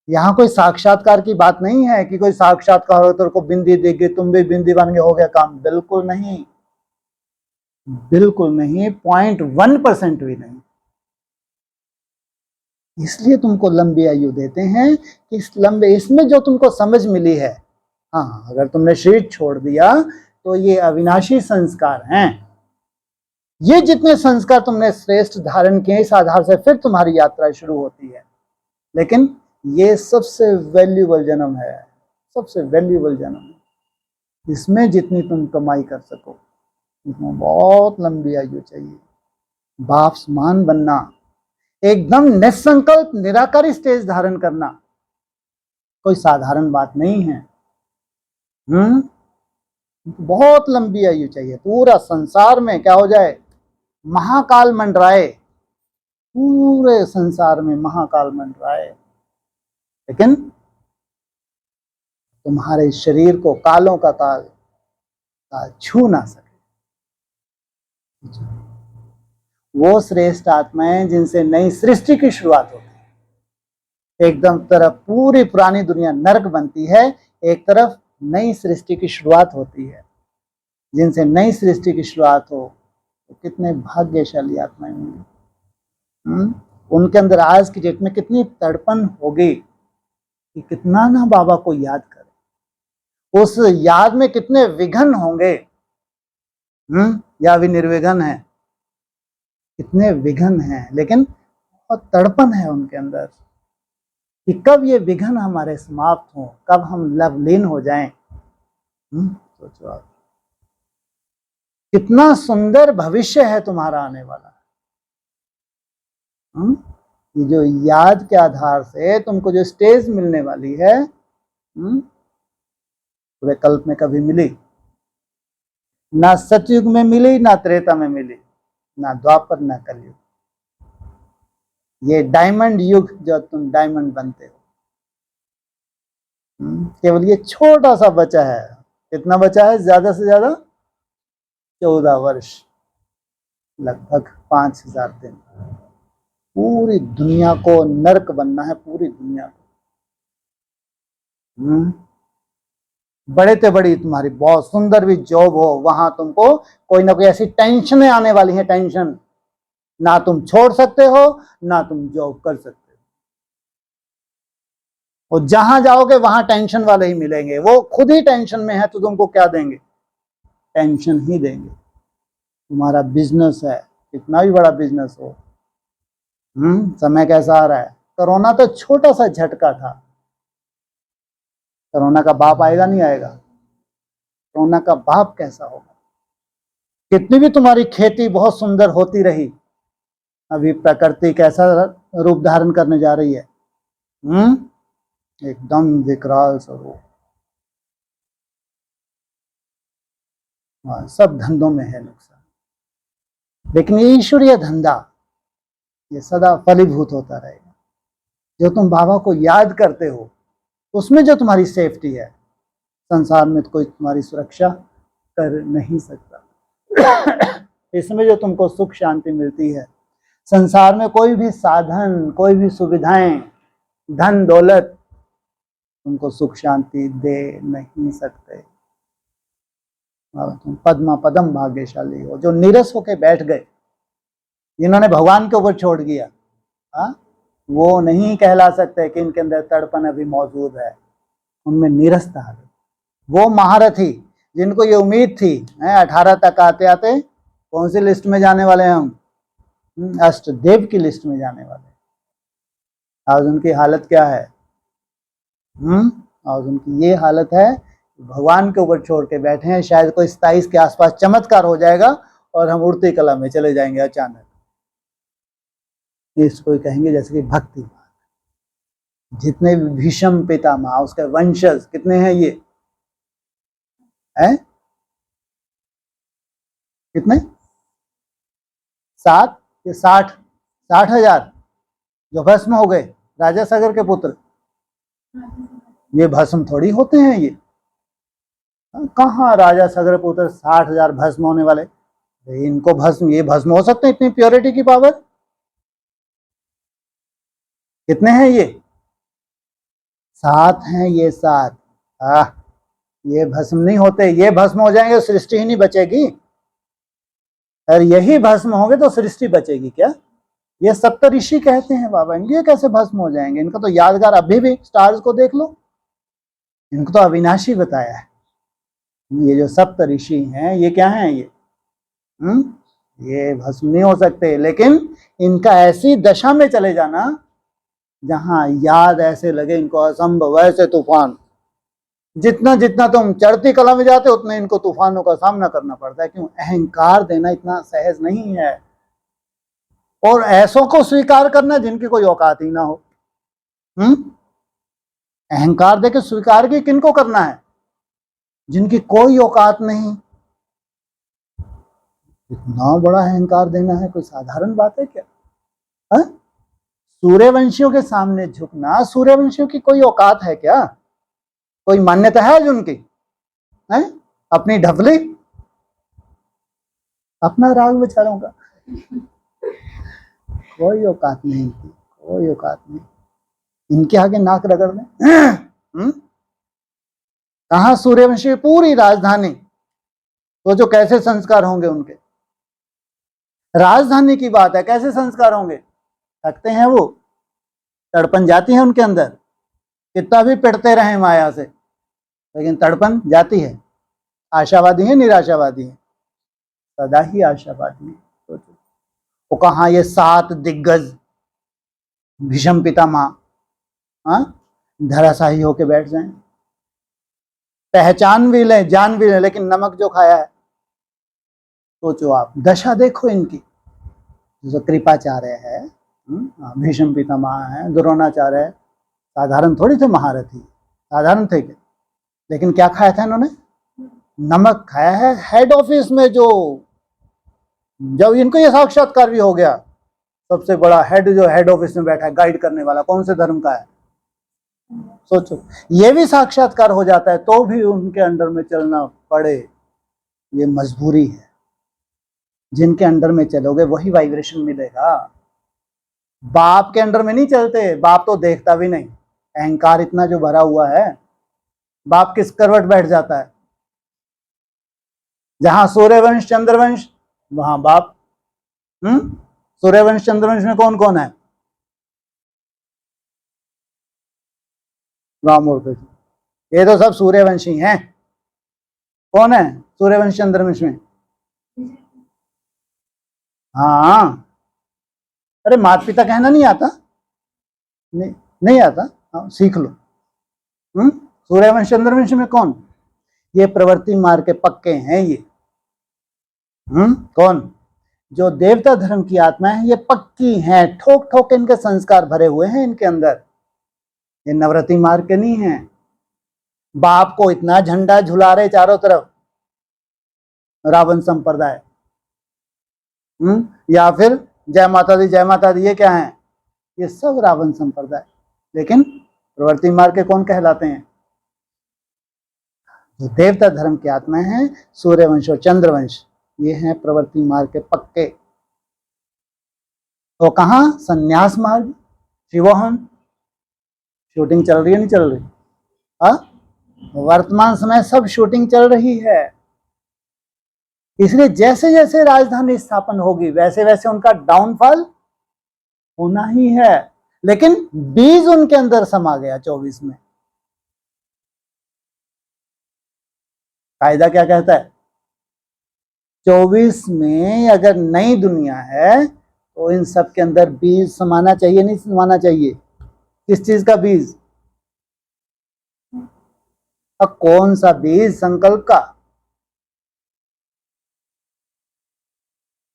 A: यहाँ कोई साक्षात्कार की बात नहीं है कि कोई साक्षात्कार हो तेरे को बिंदी देगी, तुम भी बिंदी बन गए, हो गया काम। बिल्कुल नहीं, बिल्कुल नहीं, 0.1% भी नहीं। इसलिए तुमको लंबी आयु देते हैं कि इस लंबे, इसमें जो तुमको समझ मिली है, हाँ, अगर तुमने शरीर छोड़ दिया तो ये अविनाशी संस्कार हैं। ये जितने संस्कार तुमने श्रेष्ठ धारण किए, इस आधार से फिर तुम्हारी यात्रा शुरू होती है। लेकिन ये सबसे वैल्यूबल जन्म है, सबसे वैल्यूबल जन्म है। इसमें जितनी तुम कमाई कर सको, इसमें बहुत लंबी आयु चाहिए। बाप समान बनना, एकदम निसंकल्प निराकारी स्टेज धारण करना कोई साधारण बात नहीं है। बहुत लंबी आयु चाहिए। पूरा संसार में क्या हो जाए, महाकाल मंडराए, पूरे संसार में महाकाल मंडराए, लेकिन तुम्हारे शरीर को कालों का काल छू ना सके। वो श्रेष्ठ आत्माएं जिनसे नई सृष्टि की शुरुआत होती है। एकदम तरफ पूरी पुरानी दुनिया नरक बनती है, एक तरफ नई सृष्टि की शुरुआत होती है। जिनसे नई सृष्टि की शुरुआत हो तो कितने भाग्यशाली आत्माएं होंगी। उनके अंदर आज की डेट में कितनी तड़पन होगी कि कितना ना बाबा को याद करे। उस याद में कितने विघ्न होंगे, या अभी निर्विघ्न है, कितने विघ्न हैं, लेकिन बहुत तड़पन है उनके अंदर कि कब ये विघ्न हमारे समाप्त हो, कब हम लवलीन हो जाएं। सोचो आप, कितना सुंदर भविष्य है तुम्हारा आने वाला। ये जो याद के आधार से तुमको जो स्टेज मिलने वाली है, पूरे कल्प में कभी मिली ना, सतयुग में मिली ना, त्रेता में मिली ना, द्वापर ना कलयुग। ये डायमंड युग जो तुम डायमंड बनते हो, केवल ये छोटा सा बचा है। कितना बचा है, ज्यादा से ज्यादा 14 वर्ष, लगभग 5000 दिन। पूरी दुनिया को नरक बनना है, पूरी दुनिया को। बड़े से बड़ी तुम्हारी बहुत सुंदर भी जॉब हो, वहां तुमको कोई ना कोई ऐसी टेंशनें आने वाली हैं, टेंशन ना तुम छोड़ सकते हो ना तुम जॉब कर सकते हो। और जहां जाओगे वहां टेंशन वाले ही मिलेंगे, वो खुद ही टेंशन में है तो तुमको क्या देंगे, टेंशन ही देंगे। तुम्हारा बिजनेस है, कितना भी बड़ा बिजनेस हो, समय कैसा आ रहा है। कोरोना तो छोटा सा झटका था, कोरोना का बाप आएगा नहीं आएगा, कोरोना का बाप कैसा होगा। कितनी भी तुम्हारी खेती बहुत सुंदर होती रही, अभी प्रकृति कैसा रूप धारण करने जा रही है? एकदम विकराल स्वरूप। सब धंधों में है नुकसान, लेकिन ये ईश्वरीय धंधा ये सदा फलीभूत होता रहेगा। जो तुम बाबा को याद करते हो उसमें जो तुम्हारी सेफ्टी है, संसार में तो कोई तुम्हारी सुरक्षा कर नहीं सकता। इसमें जो तुमको सुख शांति मिलती है, संसार में कोई भी साधन, कोई भी सुविधाएं, धन दौलत तुमको सुख शांति दे नहीं सकते। तुम पद्मा पदम भाग्यशाली हो जो नीरस होके बैठ गए, जिन्होंने भगवान के ऊपर छोड़ दिया। वो नहीं कहला सकते कि इनके अंदर तड़पन अभी मौजूद है, उनमें नीरसता है। वो महारथी जिनको ये उम्मीद थी 18 तक आते आते कौन सी लिस्ट में जाने वाले हैं हम? अष्टदेव की लिस्ट में जाने वाले। आज उनकी हालत क्या है? आज उनकी ये हालत है, भगवान के ऊपर छोड़ के बैठे हैं। शायद कोई 27 के आसपास चमत्कार हो जाएगा और हम उड़ती कला में चले जाएंगे अचानक। इसको कहेंगे जैसे कि भक्ति। जितने भी भीष्म पितामह उसके वंशज कितने हैं ये हैं? कितने? 7 या 60,000 जो भस्म हो गए, राजा सागर के पुत्र। ये भस्म थोड़ी होते हैं ये। कहाँ राजा सागर पुत्र 60,000 भस्म होने वाले? इनको भस्म, ये भस्म हो सकते हैं? इतनी प्योरिटी की पावर कितने हैं ये? 7 हैं ये 7। ये भस्म नहीं होते। ये भस्म हो जाएंगे तो सृष्टि ही नहीं बचेगी। और यही भस्म होंगे तो सृष्टि बचेगी क्या? ये सप्त ऋषि कहते हैं बाबा, ये कैसे भस्म हो जाएंगे? इनका तो यादगार अभी भी स्टार्स को देख लो, इनको तो अविनाशी बताया है। ये जो सप्त ऋषि हैं ये क्या हैं? ये भस्म नहीं हो सकते। लेकिन इनका ऐसी दशा में चले जाना जहां याद ऐसे लगे इनको असंभव, ऐसे तूफान। जितना जितना तुम चढ़ती कला में जाते उतना इनको तूफानों का सामना करना पड़ता है। क्यों? अहंकार देना इतना सहज नहीं है, और ऐसों को स्वीकार करना जिनकी कोई औकात ही ना हो। अहंकार देके स्वीकार की किनको करना है? जिनकी कोई औकात नहीं। इतना बड़ा अहंकार देना है कोई साधारण बात है क्या? सूर्यवंशियों के सामने झुकना, सूर्यवंशियों की कोई औकात है क्या? कोई मान्यता है जो उनकी है? अपनी ढफली, अपना राग बेचारों का कोई औकात नहीं थी, कोई औकात नहीं। इनके आगे नाक रगड़ दें। कहा सूर्यवंशी पूरी राजधानी, तो जो कैसे संस्कार होंगे उनके? राजधानी की बात है, कैसे संस्कार होंगे? थकते हैं वो, तड़पन जाती है उनके अंदर। कितना भी पिटते रहे माया से, लेकिन तड़पन जाती है। आशावादी है, निराशावादी है? सदा ही आशावादी है। वो कहा ये 7 दिग्गज भीष्म पितामह धराशाही होके बैठ जाएं, पहचान भी लें, जान भी लें, लेकिन नमक जो खाया है। सोचो आप, दशा देखो इनकी। जो कृपाचार्य है, भीष्म पितामह है, द्रोणाचार्य है, साधारण थोड़ी थे महारथी, साधारण थे क्या? लेकिन क्या खाया था इन्होंने? नमक खाया है। हेड ऑफिस में जो, जब इनको ये साक्षात्कार भी हो गया, सबसे बड़ा हेड जो हेड ऑफिस में बैठा है, गाइड करने वाला कौन से धर्म का है? सोचो, ये भी साक्षात्कार हो जाता है तो भी उनके अंडर में चलना पड़े, ये मजबूरी है। जिनके अंडर में चलोगे वही वाइब्रेशन मिलेगा। बाप के अंडर में नहीं चलते, बाप तो देखता भी नहीं। अहंकार इतना जो भरा हुआ है, बाप किस करवट बैठ जाता है? जहां सूर्यवंश चंद्रवंश वहां बाप। सूर्यवंश चंद्रवंश में कौन कौन है? राम और कृष्ण, ये तो सब सूर्यवंशी हैं। कौन है सूर्यवंश चंद्रवंश में? हाँ, अरे माता पिता कहना नहीं आता? नहीं आता? हाँ, सीख लो। सूर्यवंश चंद्रवंश में कौन? ये प्रवृत्ति मार के पक्के हैं ये। कौन? जो देवता धर्म की आत्मा है, ये पक्की हैं, ठोक ठोक इनके संस्कार भरे हुए हैं इनके अंदर, ये नवरत्न मार्ग के नहीं है। बाप को इतना झंडा झुला रहे चारों तरफ रावण संप्रदाय, या फिर जय माता दी, ये क्या है? ये सब रावण संप्रदाय। लेकिन प्रवृत्ति मार्ग के कौन कहलाते हैं? जो देवता धर्म की आत्मा है, सूर्यवंश और चंद्रवंश, ये हैं प्रवृत्ति मार्ग के पक्के। तो कहां? संन्यास मार्ग, शिवोहम। शूटिंग चल रही है, नहीं चल रही? वर्तमान समय सब शूटिंग चल रही है। इसलिए जैसे जैसे राजधानी स्थापन होगी वैसे वैसे उनका डाउनफॉल होना ही है। लेकिन बीज उनके अंदर समा गया 24 में। कायदा क्या कहता है? 24 में अगर नई दुनिया है तो इन सब के अंदर बीज समाना चाहिए, नहीं समाना चाहिए? किस चीज का बीज? अब कौन सा बीज? संकल्प का।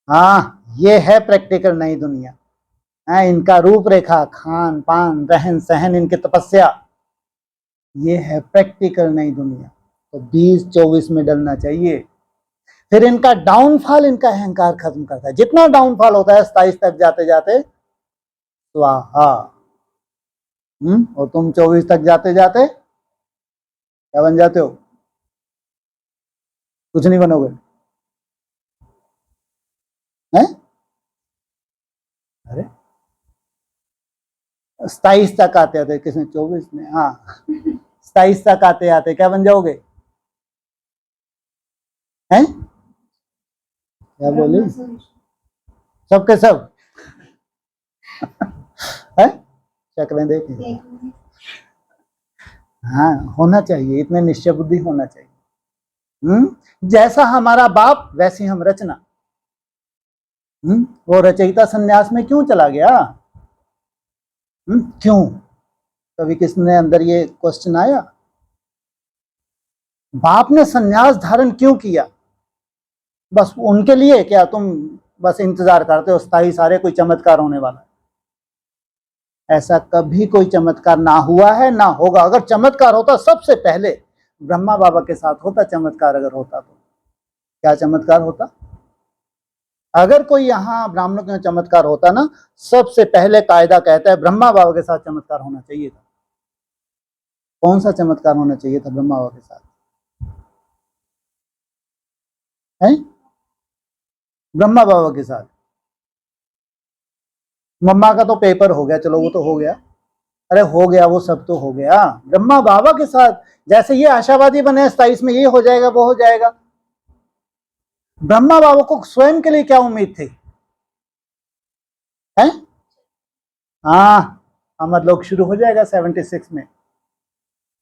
A: हाँ, ये है प्रैक्टिकल नई दुनिया। इनका रूपरेखा, खान पान, रहन सहन, इनकी तपस्या, ये है प्रैक्टिकल नई दुनिया। तो बीज 24 में डलना चाहिए। फिर इनका डाउनफॉल, इनका अहंकार खत्म करता है। जितना डाउनफॉल होता है 27 तक जाते जाते स्वाहा। और तुम 24 तक जाते जाते क्या बन जाते हो? कुछ नहीं बनोगे। हैं? अरे 27 तक आते आते, किसने 24 में, हाँ 27 तक आते आते क्या बन जाओगे? हैं? क्या बोले? सबके सब है? चक्रें देखें। हाँ, होना चाहिए, इतने निश्चय बुद्धि होना चाहिए। जैसा हमारा बाप वैसी हम रचना। वो रचयिता संन्यास में क्यों चला गया? क्यों? कभी किसने अंदर ये क्वेश्चन आया? बाप ने संन्यास धारण क्यों किया? बस उनके लिए क्या तुम बस इंतजार करते हो स्थायी सारे कोई चमत्कार होने वाला? ऐसा कभी कोई चमत्कार ना हुआ है, ना होगा। अगर चमत्कार होता सबसे पहले ब्रह्मा बाबा के साथ होता चमत्कार। अगर होता तो क्या चमत्कार होता? अगर कोई यहाँ ब्राह्मणों के चमत्कार होता ना, सबसे पहले कायदा कहता है ब्रह्मा बाबा के साथ चमत्कार होना चाहिए था। कौन सा चमत्कार होना चाहिए था ब्रह्मा बाबा के साथ? है ब्रह्मा बाबा के साथ। मम्मा का तो पेपर हो गया, चलो वो तो हो गया। अरे हो गया, वो सब तो हो गया। ब्रह्मा बाबा के साथ जैसे ये आशावादी बने 27 में ये हो जाएगा वो हो जाएगा। ब्रह्मा बाबा को स्वयं के लिए क्या उम्मीद थी? है? हाँ, अमर लोक शुरू हो जाएगा 76 में।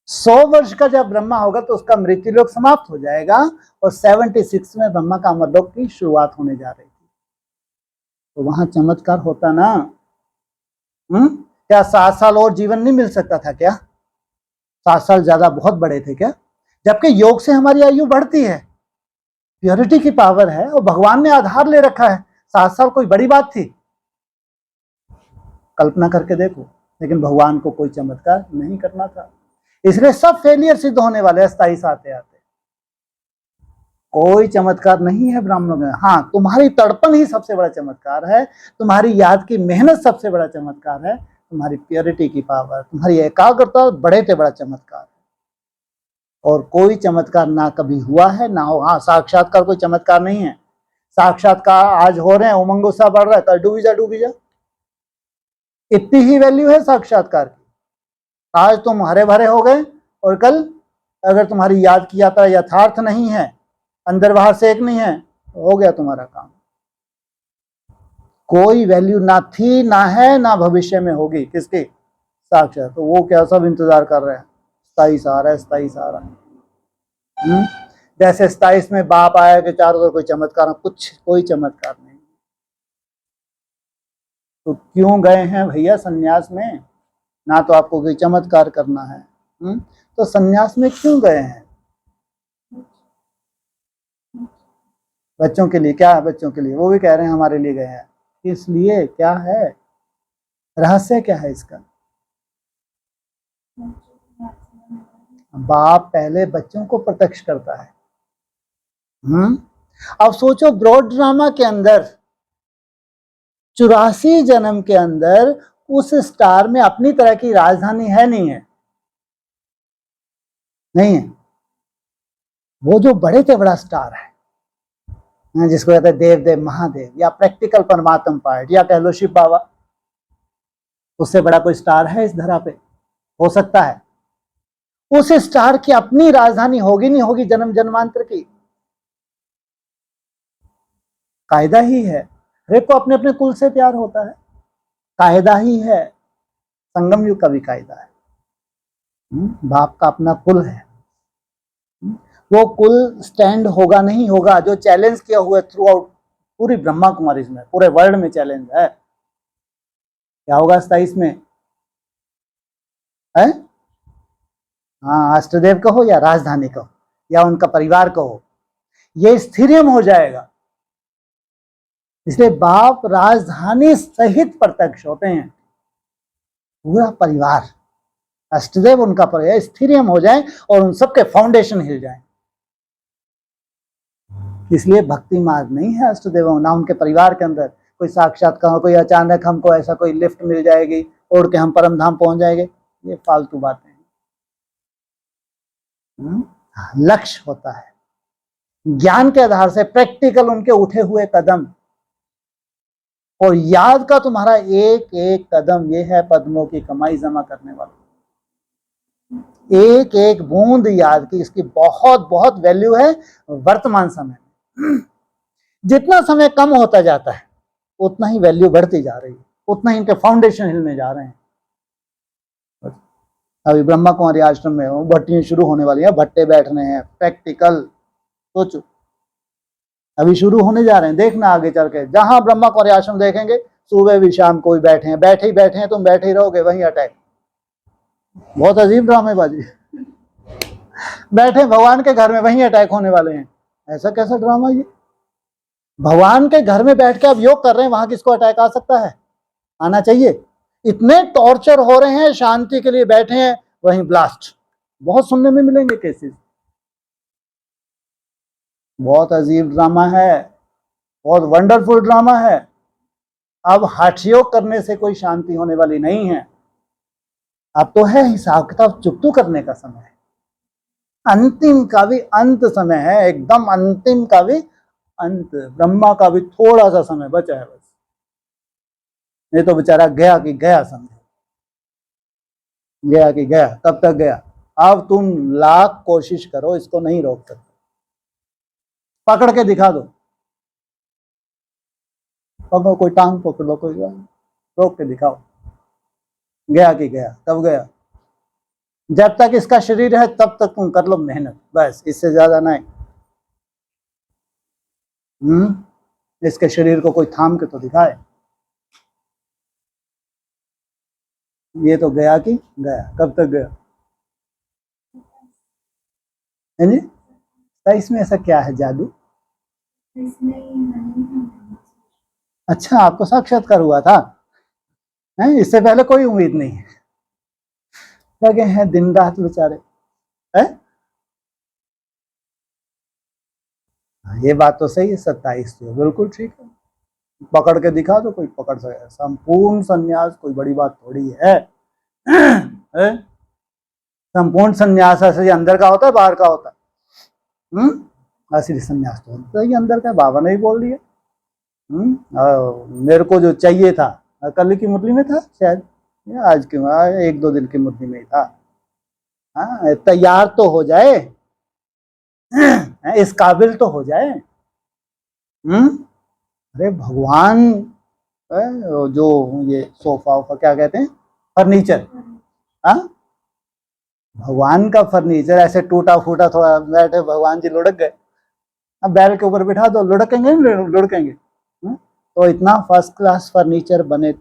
A: 100 वर्ष का जब ब्रह्मा होगा तो उसका मृत्यु लोक समाप्त हो जाएगा और 76 में ब्रह्मा का अमर लोक की शुरुआत होने जा रही थी। तो वहां चमत्कार होता ना। क्या 7 साल और जीवन नहीं मिल सकता था क्या? 7 साल ज्यादा बहुत बड़े थे क्या? जबकि योग से हमारी आयु बढ़ती है, प्योरिटी की पावर है और भगवान ने आधार ले रखा है। 7 साल कोई बड़ी बात थी? कल्पना करके देखो। लेकिन भगवान को कोई चमत्कार नहीं करना था, इसलिए सब फेलियर सिद्ध होने वाले 27 आते आते। कोई चमत्कार नहीं है ब्राह्मणों में। हाँ, तुम्हारी तड़पन ही सबसे बड़ा चमत्कार है, तुम्हारी याद की मेहनत सबसे बड़ा चमत्कार है, तुम्हारी प्योरिटी की पावर, तुम्हारी एकाग्रता बड़े से बड़ा चमत्कार है। और कोई चमत्कार ना कभी हुआ है ना हो। हाँ, साक्षात्कार कोई चमत्कार नहीं है। साक्षात्कार आज हो रहे हैं, उमंग उत्साह बढ़ रहा है, कल डूबी जा। इतनी ही वैल्यू है साक्षात्कार की। आज तुम हरे भरे हो गए और कल अगर तुम्हारी याद की यात्रा यथार्थ नहीं है, अंदर बाहर से एक नहीं है, तो हो गया तुम्हारा काम। कोई वैल्यू ना थी, ना है, ना भविष्य में होगी। किसकी? साक्षात। तो वो क्या सब इंतजार कर रहे हैं? 27 आ रहा है, 27 आ रहा है। जैसे 27 में बाप आया कि चारों तरफ कोई चमत्कार, कुछ कोई चमत्कार नहीं। तो क्यों गए हैं भैया संन्यास में? ना तो आपको कोई चमत्कार करना है। तो संन्यास में क्यों गए हैं? बच्चों के लिए क्या है? बच्चों के लिए वो भी कह रहे हैं हमारे लिए गए हैं। इसलिए क्या है रहस्य, क्या है इसका? बाप पहले बच्चों को प्रत्यक्ष करता है। अब सोचो ब्रॉड ड्रामा के अंदर 84 जन्म के अंदर उस स्टार में अपनी तरह की राजधानी है नहीं है? नहीं है। वो जो बड़े से बड़ा स्टार है जिसको कहते हैं देव देव महादेव या प्रैक्टिकल परमात्मा पार्ट या कह लो शिव बाबा, उससे बड़ा कोई स्टार है इस धरा पे? हो सकता है? उस स्टार की अपनी राजधानी होगी नहीं होगी जन्म जन्मांतर की? कायदा ही है, हर एक को अपने अपने कुल से प्यार होता है, कायदा ही है। संगम युग का भी कायदा है। बाप का अपना कुल है, वो कुल स्टैंड होगा नहीं होगा जो चैलेंज किया हुआ थ्रू आउट पूरी ब्रह्मा कुमारी में, पूरे वर्ल्ड में चैलेंज है। क्या होगा 27 में? है हाँ, अष्टदेव कहो या राजधानी कहो या उनका परिवार कहो, ये स्थिरियम हो जाएगा। इसलिए बाप राजधानी सहित प्रत्यक्ष होते हैं, पूरा परिवार अष्टदेव उनका परिवार स्थिरियम हो जाए और उन सबके फाउंडेशन हिल जाए। इसलिए भक्ति मार्ग नहीं है अष्टदेवों, ना उनके परिवार के अंदर कोई साक्षात्कार, कोई अचानक हमको ऐसा कोई लिफ्ट मिल जाएगी उड़ के हम परम धाम पहुंच जाएंगे, ये फालतू बातें हैं। लक्ष्य होता है ज्ञान के आधार से प्रैक्टिकल उनके उठे हुए कदम, और याद का तुम्हारा एक एक कदम ये है पद्मों की कमाई जमा करने वाला। एक एक बूंद याद की, इसकी बहुत बहुत वैल्यू है वर्तमान समय में। जितना समय कम होता जाता है उतना ही वैल्यू बढ़ती जा रही है, उतना ही इनके फाउंडेशन हिलने जा रहे हैं। अभी ब्रह्मा कुमारी आश्रम में भट्टियां शुरू होने वाली है, भट्टे बैठने हैं प्रैक्टिकल, सोचो अभी शुरू होने जा रहे हैं। देखना आगे चल के जहां ब्रह्मा कुमारी आश्रम देखेंगे सुबह भी शाम को भी बैठे हैं, बैठे ही बैठे हैं, तुम बैठे ही रहोगे, वहीं अटैक। बहुत अजीब ड्रामेबाजी। बैठे भगवान के घर में वहीं अटैक होने वाले हैं, ऐसा कैसा ड्रामा ये? भगवान के घर में बैठ के अब योग कर रहे हैं, वहां किसको अटैक आ सकता है? आना चाहिए। इतने टॉर्चर हो रहे हैं, शांति के लिए बैठे हैं, वहीं ब्लास्ट। बहुत सुनने में मिलेंगे केसेस। बहुत अजीब ड्रामा है, बहुत वंडरफुल ड्रामा है। अब हठ योग करने से कोई शांति होने वाली नहीं है। अब तो है हिसाब किताब चुकतू करने का समय है, अंतिम का भी अंत समय है, एकदम अंतिम का भी अंत। ब्रह्मा का भी थोड़ा सा समय बचा है बस, नहीं तो बेचारा गया कि गया, समझो गया कि गया। कब तक गया? अब तुम लाख कोशिश करो इसको नहीं रोक सकते, पकड़ के दिखा दो, पकड़ो, कोई टांग पकड़ लो, कोई रोक के दिखाओ, गया कि गया। कब गया? जब तक इसका शरीर है तब तक तुम कर लो मेहनत, बस, इससे ज्यादा नहीं। इसके शरीर को कोई थाम के तो दिखाए। ये तो गया कि गया। कब तक गया? इसमें ऐसा क्या है जादू? अच्छा, आपको साक्षात्कार हुआ था? इससे पहले कोई उम्मीद नहीं है, लगे हैं दिन रात बेचारे। ये बात तो सही है, 27 तो बिल्कुल ठीक है, पकड़ के दिखा दो, कोई पकड़ सके। संपूर्ण संन्यास कोई बड़ी बात थोड़ी है। संपूर्ण संन्यास असली अंदर का होता है, बाहर का होता है? असली संन्यास तो होता है अंदर का, बाबा ने ही बोल दिया। मेरे को जो चाहिए था कल की मुरली में था शायद, आज के 1-2 दिन की मुरली में ही था। तैयार तो हो जाए, इस काबिल तो हो जाए। अरे भगवान जो ये सोफा वोफा क्या कहते हैं, फर्नीचर, भगवान का फर्नीचर ऐसे टूटा फूटा, थोड़ा बैठे भगवान जी लुढ़क गए, अब बैल के ऊपर बिठा दो, लुढ़केंगे नहीं लुढ़केंगे? तो इतना फर्स्ट क्लास फर्नीचर बने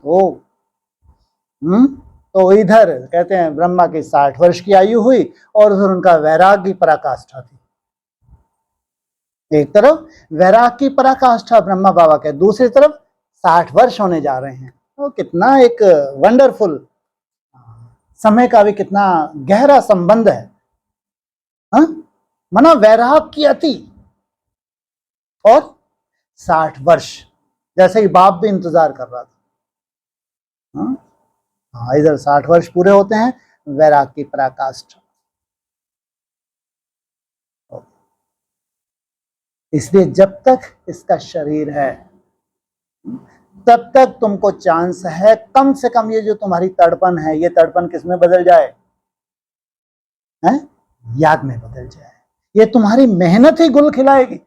A: तो इधर कहते हैं ब्रह्मा की 60 वर्ष की आयु हुई और उधर उनका वैराग्य पराकाष्ठा थी। एक तरफ वैराग की पराकाष्ठा ब्रह्मा बाबा के, दूसरी तरफ 60 वर्ष होने जा रहे हैं। तो कितना एक वंडरफुल, समय का भी कितना गहरा संबंध है। हाँ, माना वैराग की अति और 60 वर्ष, जैसे ही बाप भी इंतजार कर रहा था। हाँ, इधर 60 वर्ष पूरे होते हैं, वैराग की पराकाष्ठा। इसलिए जब तक इसका शरीर है तब तक तुमको चांस है, कम से कम ये जो तुम्हारी तड़पन है, ये तड़पन किस में बदल जाए, है? याद में बदल जाए। ये तुम्हारी मेहनत ही गुल खिलाएगी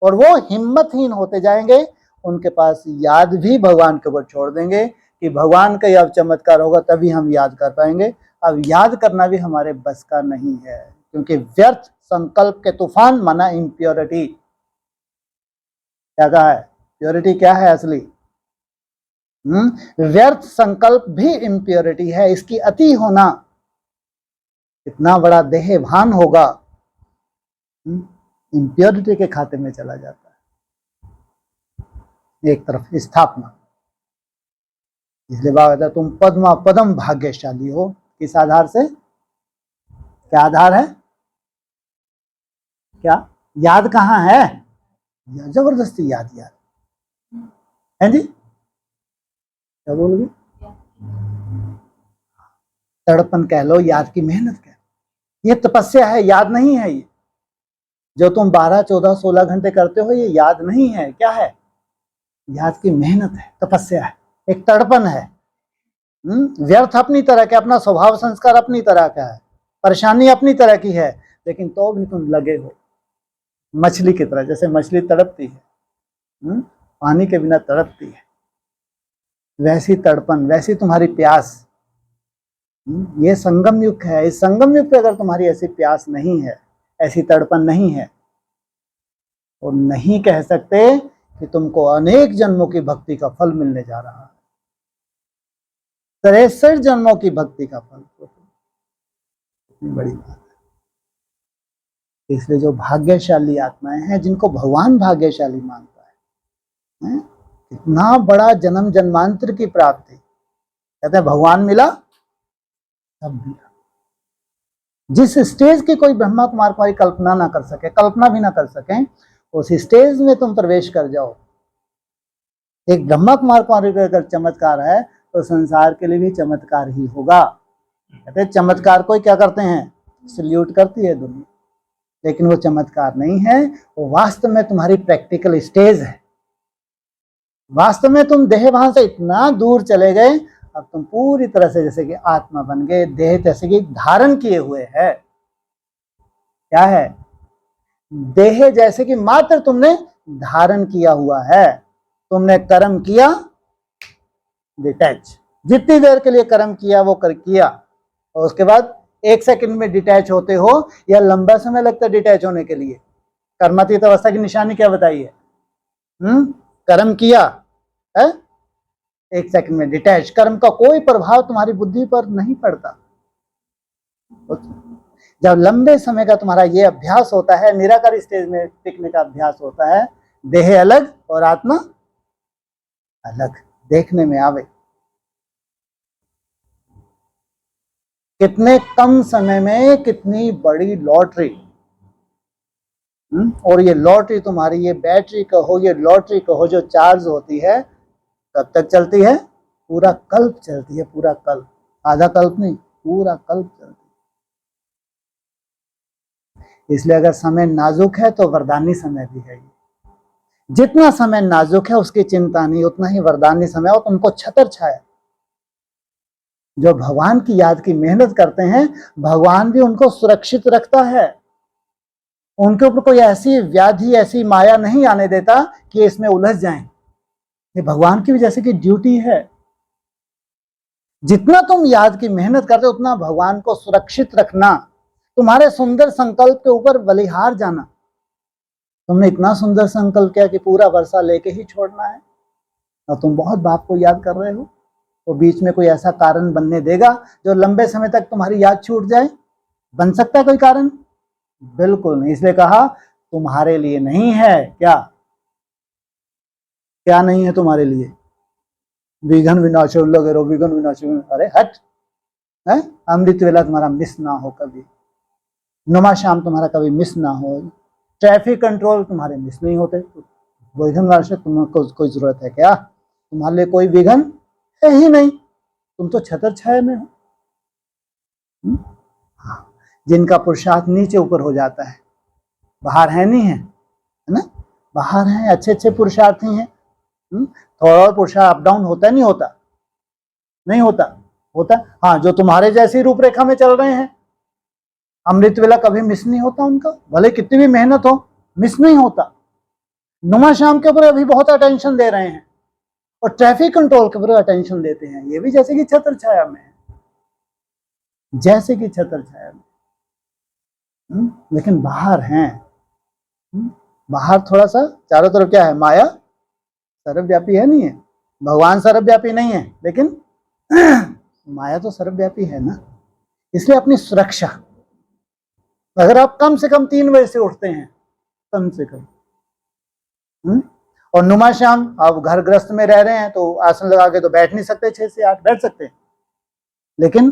A: और वो हिम्मतहीन होते जाएंगे, उनके पास याद भी भगवान के ऊपर छोड़ देंगे कि भगवान का अब चमत्कार होगा तभी हम याद कर पाएंगे। अब याद करना भी हमारे बस का नहीं है, क्योंकि व्यर्थ संकल्प के तूफान माना इम्प्योरिटी। क्या कहा है? प्योरिटी क्या है असली? व्यर्थ संकल्प भी इम्प्योरिटी है। इसकी अति होना इतना बड़ा देहभान होगा, इम्प्योरिटी के खाते में चला जाता है। एक तरफ स्थापना, इसलिए बाबा कहता है तुम पद्मा पदम भाग्यशाली हो। किस आधार से? क्या आधार है? क्या याद कहाँ है? जबरदस्ती याद है जी। क्या बोलोगे? तड़पन कह लो, याद की मेहनत कह लो। ये तपस्या है, याद नहीं है। ये जो तुम 12, 14, 16 घंटे करते हो, ये याद नहीं है। क्या है? याद की मेहनत है, तपस्या है, एक तड़पन है। व्यर्थ अपनी तरह के, अपना स्वभाव संस्कार अपनी तरह का है, परेशानी अपनी तरह की है, लेकिन तो भी तुम लगे हो मछली की तरह। जैसे मछली तड़पती है, पानी के बिना तड़पती है, वैसी तड़पन, वैसी तुम्हारी प्यास। ये संगम युग है। इस संगम युग पे अगर तुम्हारी ऐसी प्यास नहीं है, ऐसी तड़पन नहीं है, तो नहीं कह सकते कि तुमको अनेक जन्मों की भक्ति का फल मिलने जा रहा है। 63 जन्मों की भक्ति का फल, इतनी बड़ी बात है। इसलिए जो भाग्यशाली आत्माएं हैं, जिनको भगवान भाग्यशाली मानता है, इतना बड़ा जन्म जन्मांतर की प्राप्ति, कहते हैं भगवान मिला सब मिला। जिस स्टेज की कोई ब्रह्मा कुमार कुमारी कल्पना ना कर सके, कल्पना भी ना कर सके, उस स्टेज में तुम प्रवेश कर जाओ। एक ब्रह्मा कुमार कुमारी का अगर चमत्कार है तो संसार के लिए भी चमत्कार ही होगा। कहते चमत्कार को क्या करते हैं? सल्यूट करती है दुनिया, लेकिन वो चमत्कार नहीं है, वो वास्तव में तुम्हारी प्रैक्टिकल स्टेज है। वास्तव में तुम देहभान से इतना दूर चले गए, अब तुम पूरी तरह से जैसे कि आत्मा बन गए, देह जैसे कि धारण किए हुए है। क्या है? देह जैसे कि मात्र तुमने धारण किया हुआ है। तुमने कर्म किया, डिटैच, जितनी देर के लिए कर्म किया वो कर किया, और उसके बाद 1 सेकंड में डिटैच होते हो, या लंबा समय लगता है डिटैच होने के लिए? कर्मातीत अवस्था की निशानी क्या बताइए? कर्म किया है, 1 सेकंड में डिटैच, कर्म का कोई प्रभाव तुम्हारी बुद्धि पर नहीं पड़ता। जब लंबे समय का तुम्हारा ये अभ्यास होता है, निराकार स्टेज में टिकने का अभ्यास होता है, देह अलग और आत्मा अलग देखने में आवे। कितने कम समय में कितनी बड़ी लॉटरी, और ये लॉटरी तुम्हारी, ये बैटरी कहो, ये लॉटरी कहो, जो चार्ज होती है, कब तक चलती है? पूरा कल्प चलती है, पूरा कल्प, आधा कल्प नहीं, पूरा कल्प चलती है। इसलिए अगर समय नाजुक है तो वरदानी समय भी है। जितना समय नाजुक है उसकी चिंता नहीं, उतना ही वरदानी समय, और तुमको छतर छाया। जो भगवान की याद की मेहनत करते हैं, भगवान भी उनको सुरक्षित रखता है। उनके ऊपर कोई ऐसी व्याधि, ऐसी माया नहीं आने देता कि इसमें उलझ जाएं। ये भगवान की भी जैसे कि ड्यूटी है। जितना तुम याद की मेहनत करते हो, उतना भगवान को सुरक्षित रखना, तुम्हारे सुंदर संकल्प के ऊपर बलिहार जाना। तुमने इतना सुंदर संकल्प किया कि पूरा वर्षा लेके ही छोड़ना है, और तुम बहुत बाप को याद कर रहे हो, तो बीच में कोई ऐसा कारण बनने देगा जो लंबे समय तक तुम्हारी याद छूट जाए? बन सकता है कोई कारण? बिल्कुल नहीं। इसलिए कहा तुम्हारे लिए नहीं है। क्या क्या नहीं है तुम्हारे लिए? विघन विनाशो लगे रहो, विघन विनाशो। अरे हट है। अमृत वेला तुम्हारा मिस ना हो कभी, नुमा शाम तुम्हारा कभी मिस ना हो, ट्रैफिक कंट्रोल तुम्हारे मिस नहीं होते। विघन विनाशो तुमको कोई जरूरत है क्या? तुम्हारे लिए कोई विघन है ही नहीं, तुम तो छतर छाया में हो। हाँ, जिनका पुरुषार्थ नीचे ऊपर हो जाता है, बाहर है नहीं है ना, बाहर हैं अच्छे अच्छे पुरुषार्थी हैं। थोड़ा और पुरुषार्थ अप डाउन होता नहीं होता? नहीं होता, होता। हाँ, जो तुम्हारे जैसी रूपरेखा में चल रहे हैं, अमृत वेला कभी मिस नहीं होता उनका, भले कितनी भी मेहनत हो मिस नहीं होता। नुमा शाम के ऊपर अभी बहुत अटेंशन दे रहे हैं, और ट्रैफिक कंट्रोल के ऊपर अटेंशन देते हैं, ये भी जैसे कि छत्र छाया में है, जैसे कि छत्र छाया में। लेकिन बाहर हैं, बाहर थोड़ा सा चारों तरफ क्या है, माया सर्वव्यापी है नहीं है? भगवान सर्वव्यापी नहीं है, लेकिन माया तो सर्वव्यापी है ना। इसलिए अपनी सुरक्षा, अगर आप कम से कम 3 बजे से उठते हैं, कम से कम, और नुमा शाम आप घर ग्रस्त में रह रहे हैं तो आसन लगा के तो बैठ नहीं सकते, 6 से 8 बैठ सकते हैं, लेकिन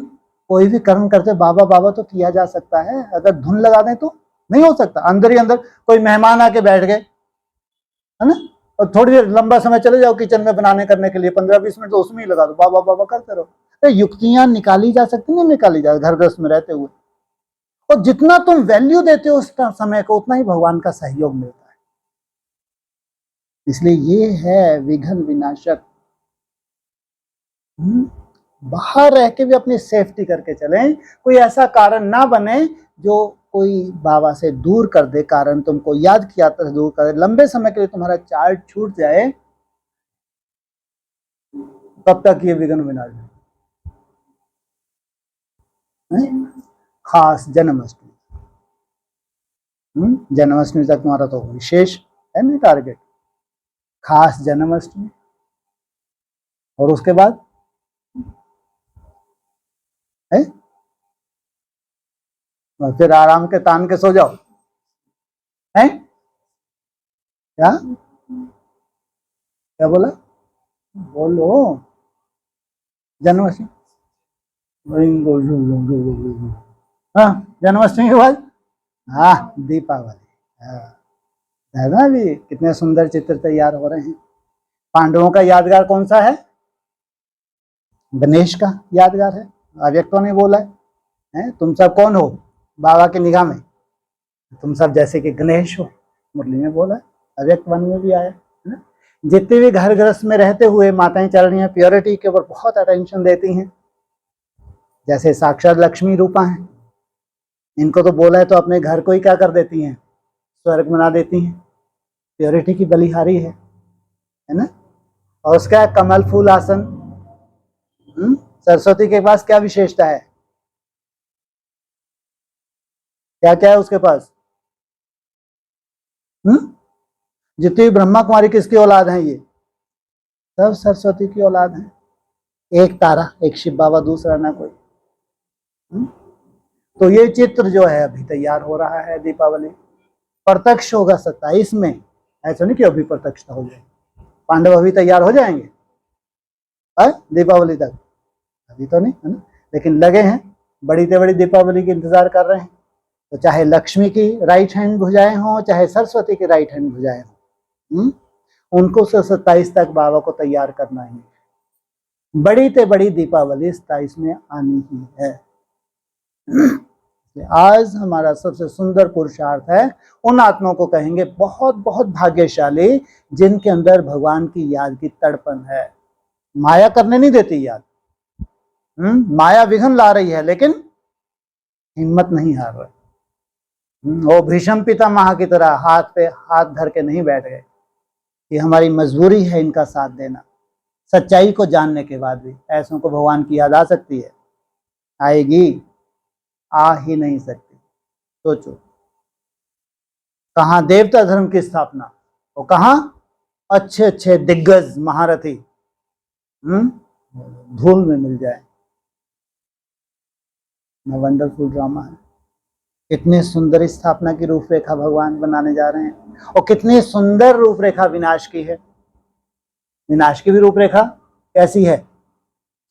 A: कोई भी कर्म करते बाबा बाबा तो किया जा सकता है। अगर धुन लगा दें तो नहीं हो सकता। अंदर ही अंदर कोई मेहमान आके बैठ गए, है ना, और थोड़ी देर लंबा समय चले जाओ किचन में बनाने करने के लिए, 15-20 मिनट तो उसमें ही लगा दो, बाबा बाबा करते रहो। तो युक्तियां निकाली जा सकती, नहीं निकाली जा, घर ग्रस्त में रहते हुए। और जितना तुम वैल्यू देते हो उस समय को, उतना ही भगवान का सहयोग मिलता है। इसलिए ये है विघन विनाशक। बाहर रह के भी अपनी सेफ्टी करके चलें, कोई ऐसा कारण ना बने जो कोई बाबा से दूर कर दे, कारण तुमको याद किया तो दूर कर दे, लंबे समय के लिए तुम्हारा चार्ट छूट जाए, तब तक ये विघन विनाश है। खास जन्माष्टमी, जन्माष्टमी तक तुम्हारा तो विशेष है ना टारगेट, खास जन्माष्टमी, और उसके बाद है फिर आराम के तान के सो जाओ, है क्या? क्या बोला? बोलो। जन्माष्टमी, हाँ जन्माष्टमी के बाद हाँ दीपावली। दादा भी कितने सुंदर चित्र तैयार हो रहे हैं। पांडवों का यादगार कौन सा है? गणेश का यादगार है। अव्यक्तों ने बोला है, तुम सब कौन हो बाबा की निगाह में? तुम सब जैसे कि गणेश हो, मुरली में बोला है, अव्यक्त वन में भी आया है ना। जितने भी घर गृहस्थ में रहते हुए माताएं चल रही हैं, प्योरिटी के ऊपर बहुत अटेंशन देती हैं, जैसे साक्षात लक्ष्मी रूपा हैं। इनको तो बोला है तो अपने घर को ही क्या कर देती हैं, स्वर्ग बना देती हैं। प्योरिटी की बलिहारी है ना। और उसका कमल फूल आसन, सरस्वती के पास क्या विशेषता है, क्या क्या है उसके पास? जितनी ब्रह्मा कुमारी किसकी औलाद हैं? ये सब सरस्वती की औलाद हैं। एक तारा, एक शिव बाबा, दूसरा ना कोई। तो ये चित्र जो है अभी तैयार हो रहा है। दीपावली प्रत्यक्ष होगा 27 में, ऐसा नहीं कि अभी प्रत्यक्ष हो जाए। पांडव अभी तैयार हो जाएंगे दीपावली तक? अभी तो नहीं है ना, लेकिन लगे हैं, बड़ी से बड़ी दीपावली की इंतजार कर रहे हैं। तो चाहे लक्ष्मी की राइट हैंड भुजाएं हों, चाहे सरस्वती की राइट हैंड भुजाएं हों, उनको 27 तक बाबा को तैयार करना ही। बड़ी से बड़ी दीपावली 27 में आनी ही है। आज हमारा सबसे सुंदर पुरुषार्थ है, उन आत्माओं को कहेंगे बहुत बहुत भाग्यशाली जिनके अंदर भगवान की याद की तड़पन है। माया करने नहीं देती याद, माया विघन ला रही है, लेकिन हिम्मत नहीं हार रहा। वो भीष्म पितामह की तरह हाथ पे हाथ धर के नहीं बैठ गए कि हमारी मजबूरी है इनका साथ देना। सच्चाई को जानने के बाद भी ऐसों को भगवान की याद आ सकती है? आएगी? आ ही नहीं सकती। सोचो, कहां देवता धर्म की स्थापना, और कहां अच्छे अच्छे दिग्गज महारथी धूल में मिल जाए। वंडरफुल ड्रामा है। कितनी सुंदर स्थापना की रूपरेखा भगवान बनाने जा रहे हैं, और कितनी सुंदर रूपरेखा विनाश की है। विनाश की भी रूपरेखा कैसी है?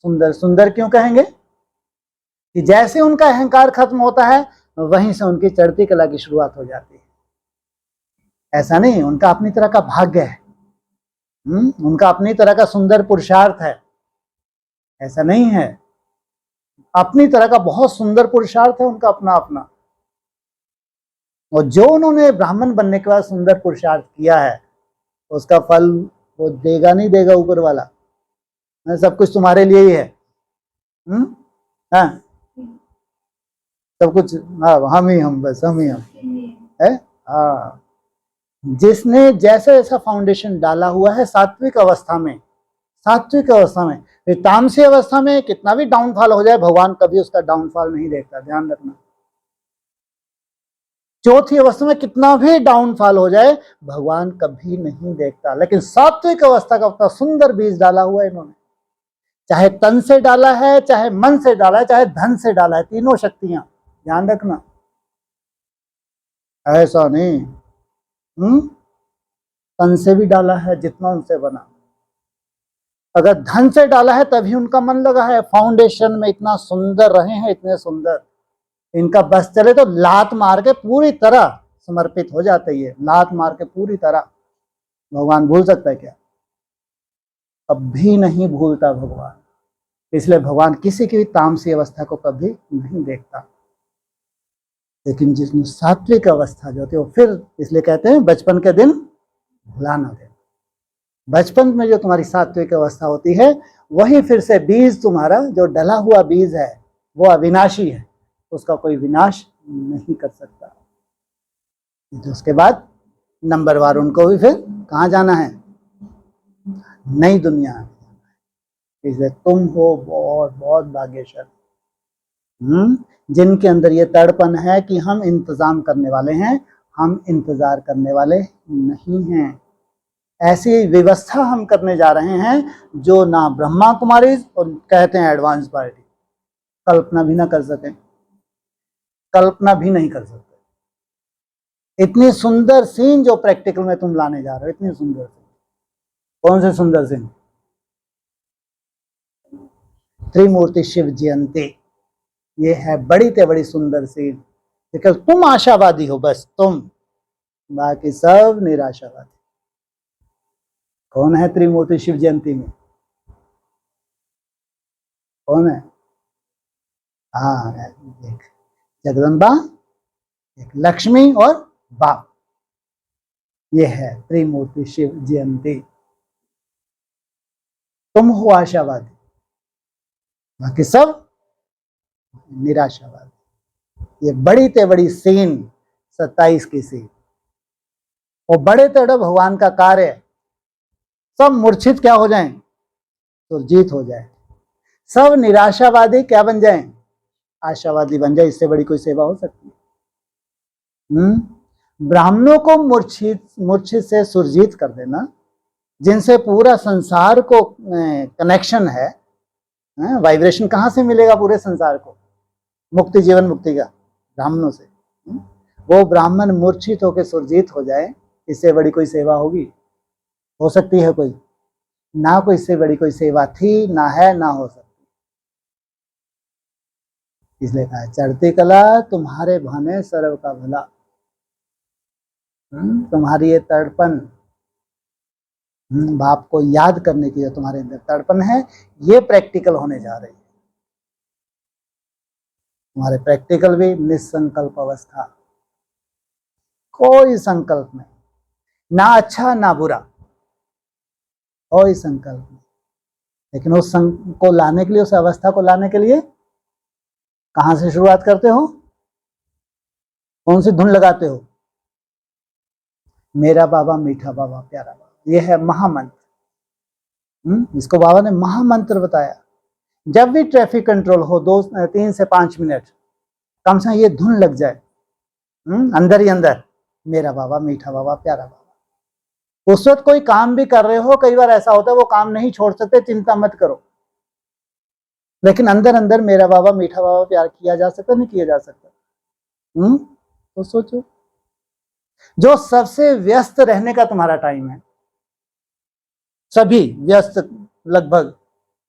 A: सुंदर। सुंदर क्यों कहेंगे? कि जैसे उनका अहंकार खत्म होता है वहीं से उनकी चढ़ती कला की शुरुआत हो जाती है। ऐसा नहीं, उनका अपनी तरह का भाग्य है, उनका अपनी तरह का सुंदर पुरुषार्थ है, ऐसा नहीं है। अपनी तरह का बहुत सुंदर पुरुषार्थ है उनका अपना अपना। और जो उन्होंने ब्राह्मण बनने के बाद सुंदर पुरुषार्थ किया है उसका फल वो देगा नहीं देगा ऊपर वाला। सब कुछ तुम्हारे लिए ही है। हाँ, सब कुछ। हाँ, हम ही हम, बस हम ही हम है। हाँ, जिसने जैसा जैसा फाउंडेशन डाला हुआ है सात्विक अवस्था में, सात्विक अवस्था में, फिर तामसी अवस्था में कितना भी डाउनफॉल हो जाए भगवान कभी उसका डाउनफॉल नहीं देखता, ध्यान रखना। चौथी अवस्था में कितना भी डाउनफॉल हो जाए भगवान कभी नहीं देखता। लेकिन सात्विक अवस्था का उतना सुंदर बीज डाला हुआ है इन्होंने, चाहे तन से डाला है, चाहे मन से डाला है, चाहे धन से डाला है, तीनों शक्तियां, ध्यान रखना। ऐसा नहीं तन से भी डाला है जितना उनसे बना। अगर धन से डाला है तभी उनका मन लगा है, फाउंडेशन में इतना सुंदर रहे हैं, इतने सुंदर। इनका बस चले तो लात मार के पूरी तरह समर्पित हो जाते ही है, लात मार के पूरी तरह। भगवान भूल सकता है क्या? कभी नहीं भूलता भगवान। इसलिए भगवान किसी की भी तामसी अवस्था को कभी नहीं देखता। लेकिन जिसमें सात्विक अवस्था जो होती है वो फिर, इसलिए कहते हैं बचपन के दिन भुला ना दे। बचपन में जो तुम्हारी सात्विक अवस्था होती है वही फिर से बीज तुम्हारा जो डला हुआ बीज है वो अविनाशी है, उसका कोई विनाश नहीं कर सकता। तो उसके बाद नंबरवार उनको भी फिर कहाँ जाना है? नई दुनिया। इसलिए तुम हो बहुत बहुत भाग्यशाली जिनके अंदर ये तड़पन है कि हम इंतजाम करने वाले हैं, हम इंतजार करने वाले नहीं हैं। ऐसी व्यवस्था हम करने जा रहे हैं जो ना ब्रह्मा कुमारी और कहते हैं एडवांस पार्टी कल्पना भी ना कर सके, कल्पना भी नहीं कर सकते। इतनी सुंदर सीन जो प्रैक्टिकल में तुम लाने जा रहे हो, इतनी सुंदर सीन। कौन से सुंदर सीन? त्रिमूर्ति शिव जयंती, ये है बड़ी ते बड़ी सुंदर सीन। लेकिन तुम आशावादी हो, बस तुम, बाकी सब निराशावादी। कौन है त्रिमूर्ति शिव जयंती में? कौन है? हाँ, एक जगदम्बा, एक लक्ष्मी और बाप, ये है त्रिमूर्ति शिव जयंती। तुम हो आशावादी, बाकी सब निराशावादी। ये बड़ी ते बड़ी सीन 27 की सीन, और बड़े तेड़े भगवान का कार्य, सब मूर्छित क्या हो जाएं? सुरजीत हो जाए। सब निराशावादी क्या बन जाएं? आशावादी बन जाए। इससे बड़ी कोई सेवा हो सकती है? ब्राह्मणों को मूर्छित से सुरजीत कर देना, जिनसे पूरा संसार को कनेक्शन है, वाइब्रेशन कहाँ से मिलेगा पूरे संसार को? मुक्ति, जीवन मुक्ति का ब्राह्मणों से। वो ब्राह्मण मूर्छित होकर सुरजीत हो जाए, इससे बड़ी कोई सेवा होगी? हो सकती है कोई? ना कोई इससे बड़ी कोई सेवा थी, ना है, ना हो सकती। इसलिए कहा चढ़ती कला तुम्हारे भाने सर्व का भला। तुम्हारी ये तड़पन, बाप को याद करने की जो तुम्हारे अंदर तड़पन है, ये प्रैक्टिकल होने जा रही है। तुम्हारे प्रैक्टिकल भी निसंकल्प अवस्था, कोई संकल्प नहीं, ना अच्छा ना बुरा, कोई संकल्प नहीं। लेकिन उस को लाने के लिए, उस अवस्था को लाने के लिए कहां से शुरुआत करते हो? कौन सी धुन लगाते हो? मेरा बाबा मीठा बाबा प्यारा बाबा, ये है महामंत्र। इसको बाबा ने महामंत्र बताया। जब भी ट्रैफिक कंट्रोल हो 3 से 5 मिनट कम से कम ये धुन लग जाए अंदर ही अंदर, मेरा बाबा मीठा बाबा प्यारा बाबा। उस वक्त कोई काम भी कर रहे हो, कई बार ऐसा होता है वो काम नहीं छोड़ सकते, चिंता मत करो, लेकिन अंदर अंदर मेरा बाबा मीठा बाबा प्यार किया जा सकता, नहीं किया जा सकता? तो सोचो, जो सबसे व्यस्त रहने का तुम्हारा टाइम है, सभी व्यस्त लगभग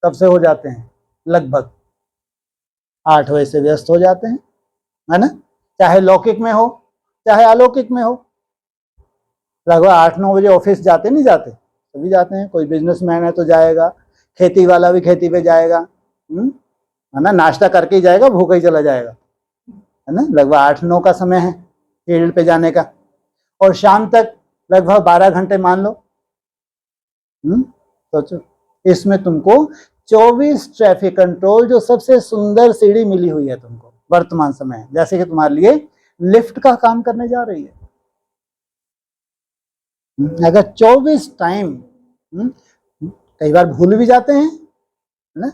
A: कब से हो जाते हैं, लगभग 8 बजे से व्यस्त हो जाते हैं, है ना, चाहे लौकिक में हो चाहे अलौकिक में हो। लगभग 8-9 बजे ऑफिस जाते नहीं जाते, सभी जाते हैं। कोई बिजनेसमैन है तो जाएगा, खेती वाला भी खेती पे जाएगा, है ना, नाश्ता करके ही जाएगा, भूखा ही चला जाएगा, है ना। लगभग 8-9 का समय है फील्ड पे जाने का, और शाम तक लगभग 12 घंटे मान लो। सोचो, इसमें तुमको 24 ट्रैफिक कंट्रोल, जो सबसे सुंदर सीढ़ी मिली हुई है तुमको वर्तमान समय, जैसे कि तुम्हारे लिए लिफ्ट का काम करने जा रही है। अगर 24 टाइम, कई बार भूल भी जाते हैं, है ना,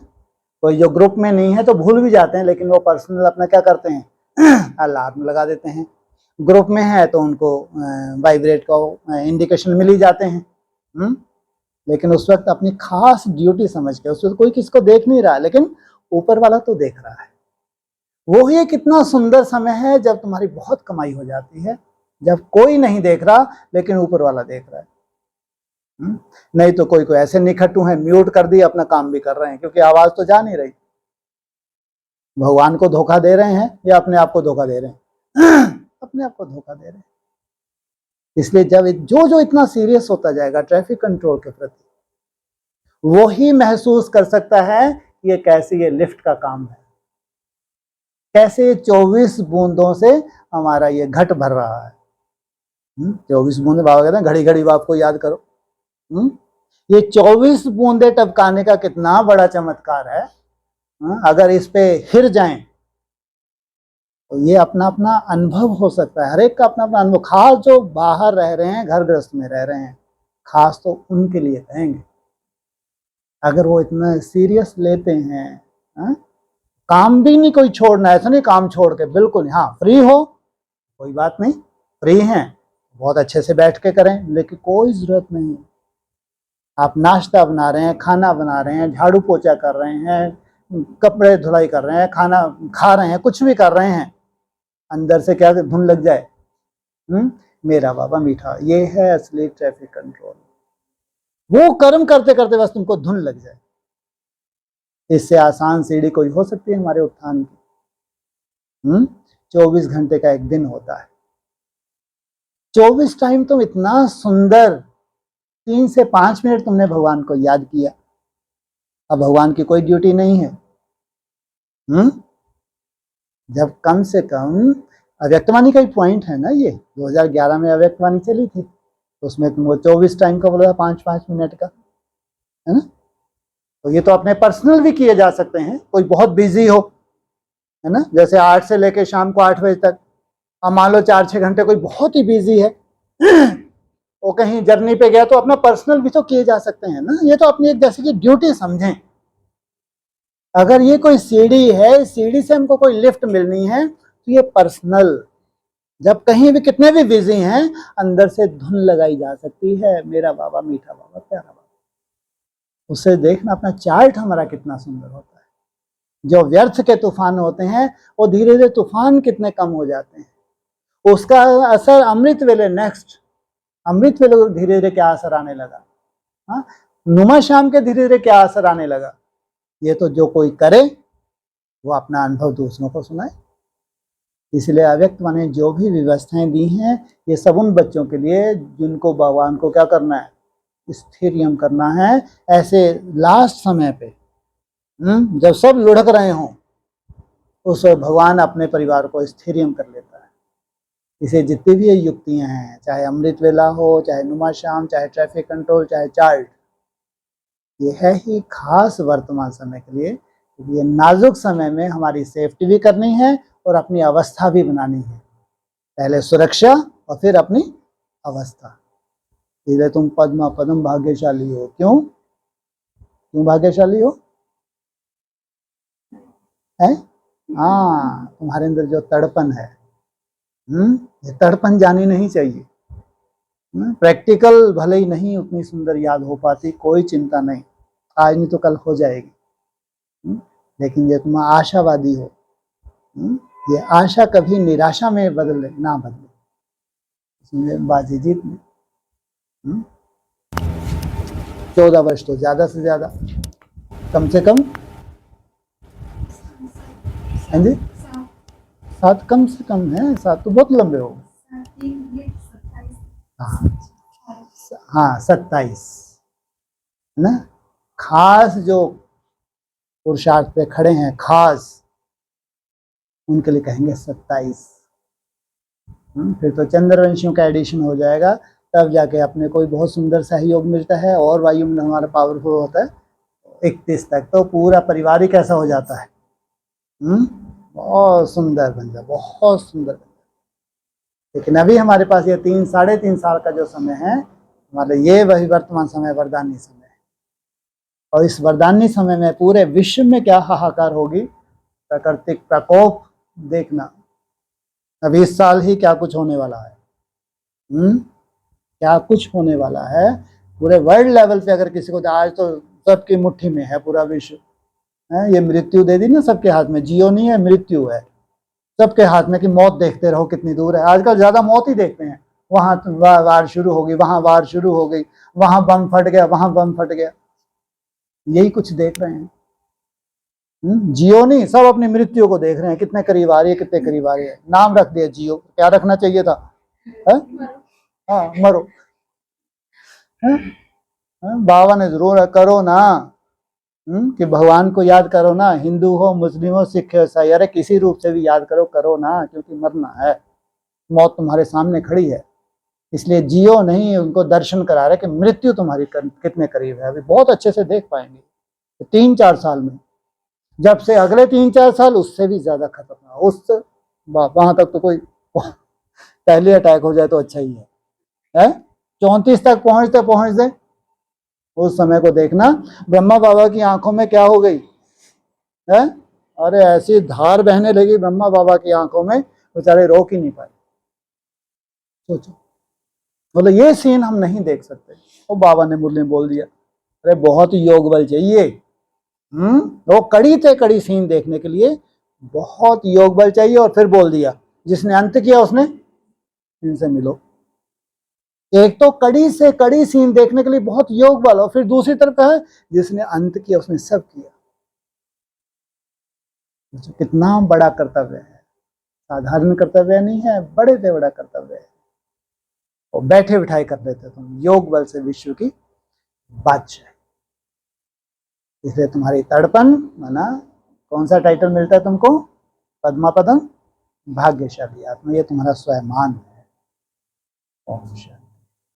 A: कोई जो ग्रुप में नहीं है तो भूल भी जाते हैं, लेकिन वो पर्सनल अपना क्या करते हैं, अलार्म लगा देते हैं। ग्रुप में है तो उनको वाइब्रेट का इंडिकेशन मिल ही जाते हैं। लेकिन उस वक्त अपनी खास ड्यूटी समझ के, उस वक्त कोई किसको देख नहीं रहा, लेकिन ऊपर वाला तो देख रहा है। वो ही एक इतना सुंदर समय है जब तुम्हारी बहुत कमाई हो जाती है, जब कोई नहीं देख रहा लेकिन ऊपर वाला देख रहा है। नहीं तो कोई कोई ऐसे निखट्टू है, म्यूट कर दिए, अपना काम भी कर रहे हैं, क्योंकि आवाज तो जा नहीं रही। भगवान को धोखा दे रहे हैं या अपने आप को धोखा दे रहे हैं? अपने आप को धोखा दे रहे हैं। इसलिए जब जो जो इतना सीरियस होता जाएगा ट्रैफिक कंट्रोल के प्रति, वो ही महसूस कर सकता है कि ये कैसे ये लिफ्ट का काम है, कैसे 24 बूंदों से हमारा ये घट भर रहा है। 24 बूंदे, बाबा कहते हैं घड़ी घड़ी बाप को याद करो। ये 24 बूंदे टपकाने का कितना बड़ा चमत्कार है। अगर इस पे हिर जाएं तो ये अपना अपना अनुभव हो सकता है, हर एक का अपना अपना अनुभव। खास जो बाहर रह रहे हैं, घर गृहस्थ में रह रहे हैं, खास तो उनके लिए कहेंगे। अगर वो इतना सीरियस लेते हैं, काम भी नहीं कोई छोड़ना, ऐसा नहीं काम छोड़ के, बिल्कुल। हाँ, फ्री हो कोई बात नहीं, फ्री हैं बहुत अच्छे से बैठ के करें, लेकिन कोई जरूरत नहीं। आप नाश्ता बना रहे हैं, खाना बना रहे हैं, झाड़ू पोछा कर रहे हैं, कपड़े धुलाई कर रहे हैं, खाना खा रहे हैं, कुछ भी कर रहे हैं, अंदर से क्या धुन लग जाए, मेरा बाबा मीठा, ये है असली ट्रैफिक कंट्रोल। वो कर्म करते करते बस तुमको धुन लग जाए। इससे आसान सीढ़ी कोई हो सकती है हमारे उत्थान की? 24 घंटे का एक दिन होता है, 24 टाइम तुम इतना सुंदर 3 से 5 मिनट तुमने भगवान को याद किया। अब भगवान की कोई ड्यूटी नहीं है। जब कम से कम अव्यक्तवाणी का ही पॉइंट है ना, ये 2011 में अव्यक्तवाणी चली थी, तो उसमें तुमको 24 टाइम का बोला था, 5-5 मिनट का, है ना। तो ये तो अपने पर्सनल भी किए जा सकते हैं, कोई बहुत बिजी हो, है ना, जैसे 8 से लेके शाम को 8 बजे तक। अब मान लो 4-6 घंटे कोई बहुत ही बिजी है, वो कहीं जर्नी पे गया, तो अपना पर्सनल भी तो किए जा सकते हैं ना। ये तो अपनी एक जैसे कि ड्यूटी समझें। अगर ये कोई सीढ़ी है, सीढ़ी से हमको कोई लिफ्ट मिलनी है, तो ये पर्सनल, जब कहीं भी कितने भी बिजी हैं, अंदर से धुन लगाई जा सकती है, मेरा बाबा मीठा बाबा प्यारा बाबा। उसे देखना, अपना चार्ट हमारा कितना सुंदर होता है। जो व्यर्थ के तूफान होते हैं, वो धीरे धीरे तूफान कितने कम हो जाते हैं। उसका असर अमृत वेले, नेक्स्ट अमृत वेले धीरे धीरे क्या असर आने लगा, नुमा शाम के धीरे धीरे क्या असर आने लगा। ये तो जो कोई करे वो अपना अनुभव दूसरों को सुनाए। इसलिए अव्यक्तवाणी जो भी व्यवस्थाएं दी हैं, ये सब उन बच्चों के लिए जिनको भगवान को क्या करना है, स्थिरियम करना है। ऐसे लास्ट समय पे जब सब लुढ़क रहे हों, उस वक्त भगवान अपने परिवार को स्थिरियम कर लेता है। इसे जितनी भी ये युक्तियां हैं, चाहे अमृत वेला हो, चाहे नुमा शाम, चाहे ट्रैफिक कंट्रोल, चाहे चार्ट, ये है ही खास वर्तमान समय के लिए। ये नाजुक समय में हमारी सेफ्टी भी करनी है और अपनी अवस्था भी बनानी है। पहले सुरक्षा और फिर अपनी अवस्था। इसलिए तुम पद्मा पदम भाग्यशाली हो। क्यों क्यों भाग्यशाली हो? है हाँ, तुम्हारे अंदर जो तड़पन है, ये तड़पन जानी नहीं चाहिए। प्रैक्टिकल भले ही नहीं उतनी सुंदर याद हो पाती, कोई चिंता नहीं, आज नहीं तो कल हो जाएगी। लेकिन ये तुम आशावादी हो, ये आशा कभी निराशा में बदले ना बदले, इसमें बाजी जीत ली। 14 वर्ष तो ज्यादा से ज्यादा, कम से कम, हाँ जी 7 कम से कम है, 7 तो बहुत लंबे हो। हाँ 27 ना, खास जो पुरुषार्थ पे खड़े हैं खास, उनके लिए कहेंगे 27। फिर तो चंद्रवंशियों का एडिशन हो जाएगा, तब जाके अपने कोई बहुत सुंदर सहयोग मिलता है और वायुमंडल हमारा पावरफुल होता है। 31 तक तो पूरा परिवार ही कैसा हो जाता है, बहुत सुंदर बन जाए, बहुत सुंदर बन जाए। लेकिन अभी हमारे पास ये 3-3.5 साल का जो समय है, हमारे ये वही वर्तमान समय वरदानी समय है। और इस वरदानी समय में पूरे विश्व में क्या हाहाकार होगी, प्राकृतिक प्रकोप देखना। अभी इस साल ही क्या कुछ होने वाला है, क्या कुछ होने वाला है पूरे वर्ल्ड लेवल पे। अगर किसी को, आज तो सबकी मुट्ठी में है पूरा विश्व है, ये मृत्यु दे दी ना सबके हाथ में, जियो नहीं है मृत्यु है सबके हाथ में, कि मौत देखते रहो कितनी दूर है। आजकल ज्यादा मौत ही देखते हैं, वहां वार शुरू हो गई, वहां वार शुरू हो गई, वहां बम फट गया, वहां बम फट गया, यही कुछ देख रहे हैं। जियो नहीं, सब अपनी मृत्यु को देख रहे हैं, कितने करीब आ रही है, कितने करीब आ रही है। नाम रख दिया जियो, क्या रखना चाहिए था, हाँ मरो। बाबा ने जरूर करो ना, कि भगवान को याद करो ना, हिंदू हो मुस्लिम हो सिख हो ईसाई, अरे किसी रूप से भी याद करो, करो ना, क्योंकि मरना है, मौत तुम्हारे सामने खड़ी है। इसलिए जियो नहीं, उनको दर्शन करा रहे कि मृत्यु तुम्हारी कितने करीब है। अभी बहुत अच्छे से देख पाएंगे 3-4 साल में, जब से अगले 3-4 साल उससे भी ज्यादा खतरनाक, उससे वहां तक तो कोई पहले अटैक हो जाए तो अच्छा ही है। 34 तक पहुंचते उस समय को देखना। ब्रह्मा बाबा की आंखों में क्या हो गई है, अरे ऐसी धार बहने लगी ब्रह्मा बाबा की आंखों में, बेचारे रोक ही नहीं पाए। सोचो, बोले ये सीन हम नहीं देख सकते, वो बाबा ने मुरली बोल दिया, अरे बहुत ही योग बल चाहिए। वो कड़ी थे, कड़ी सीन देखने के लिए बहुत योग बल चाहिए। और फिर बोल दिया, जिसने अंत किया उसने इनसे मिलो। एक तो कड़ी से कड़ी सीन देखने के लिए बहुत योग बल, और फिर दूसरी तरफ है जिसने अंत किया उसने सब किया। कितना बड़ा कर्तव्य है, साधारण कर्तव्य नहीं है, बड़े से बड़ा कर्तव्य है। और बैठे बिठाए कर देते तुम, योग बल से विश्व की बादशाह। इसलिए तुम्हारी तड़पन माना, कौन सा टाइटल मिलता है तुमको, पद्मा पदम भाग्यशाली आत्मा, ये तुम्हारा स्वयं है। ओम शांति।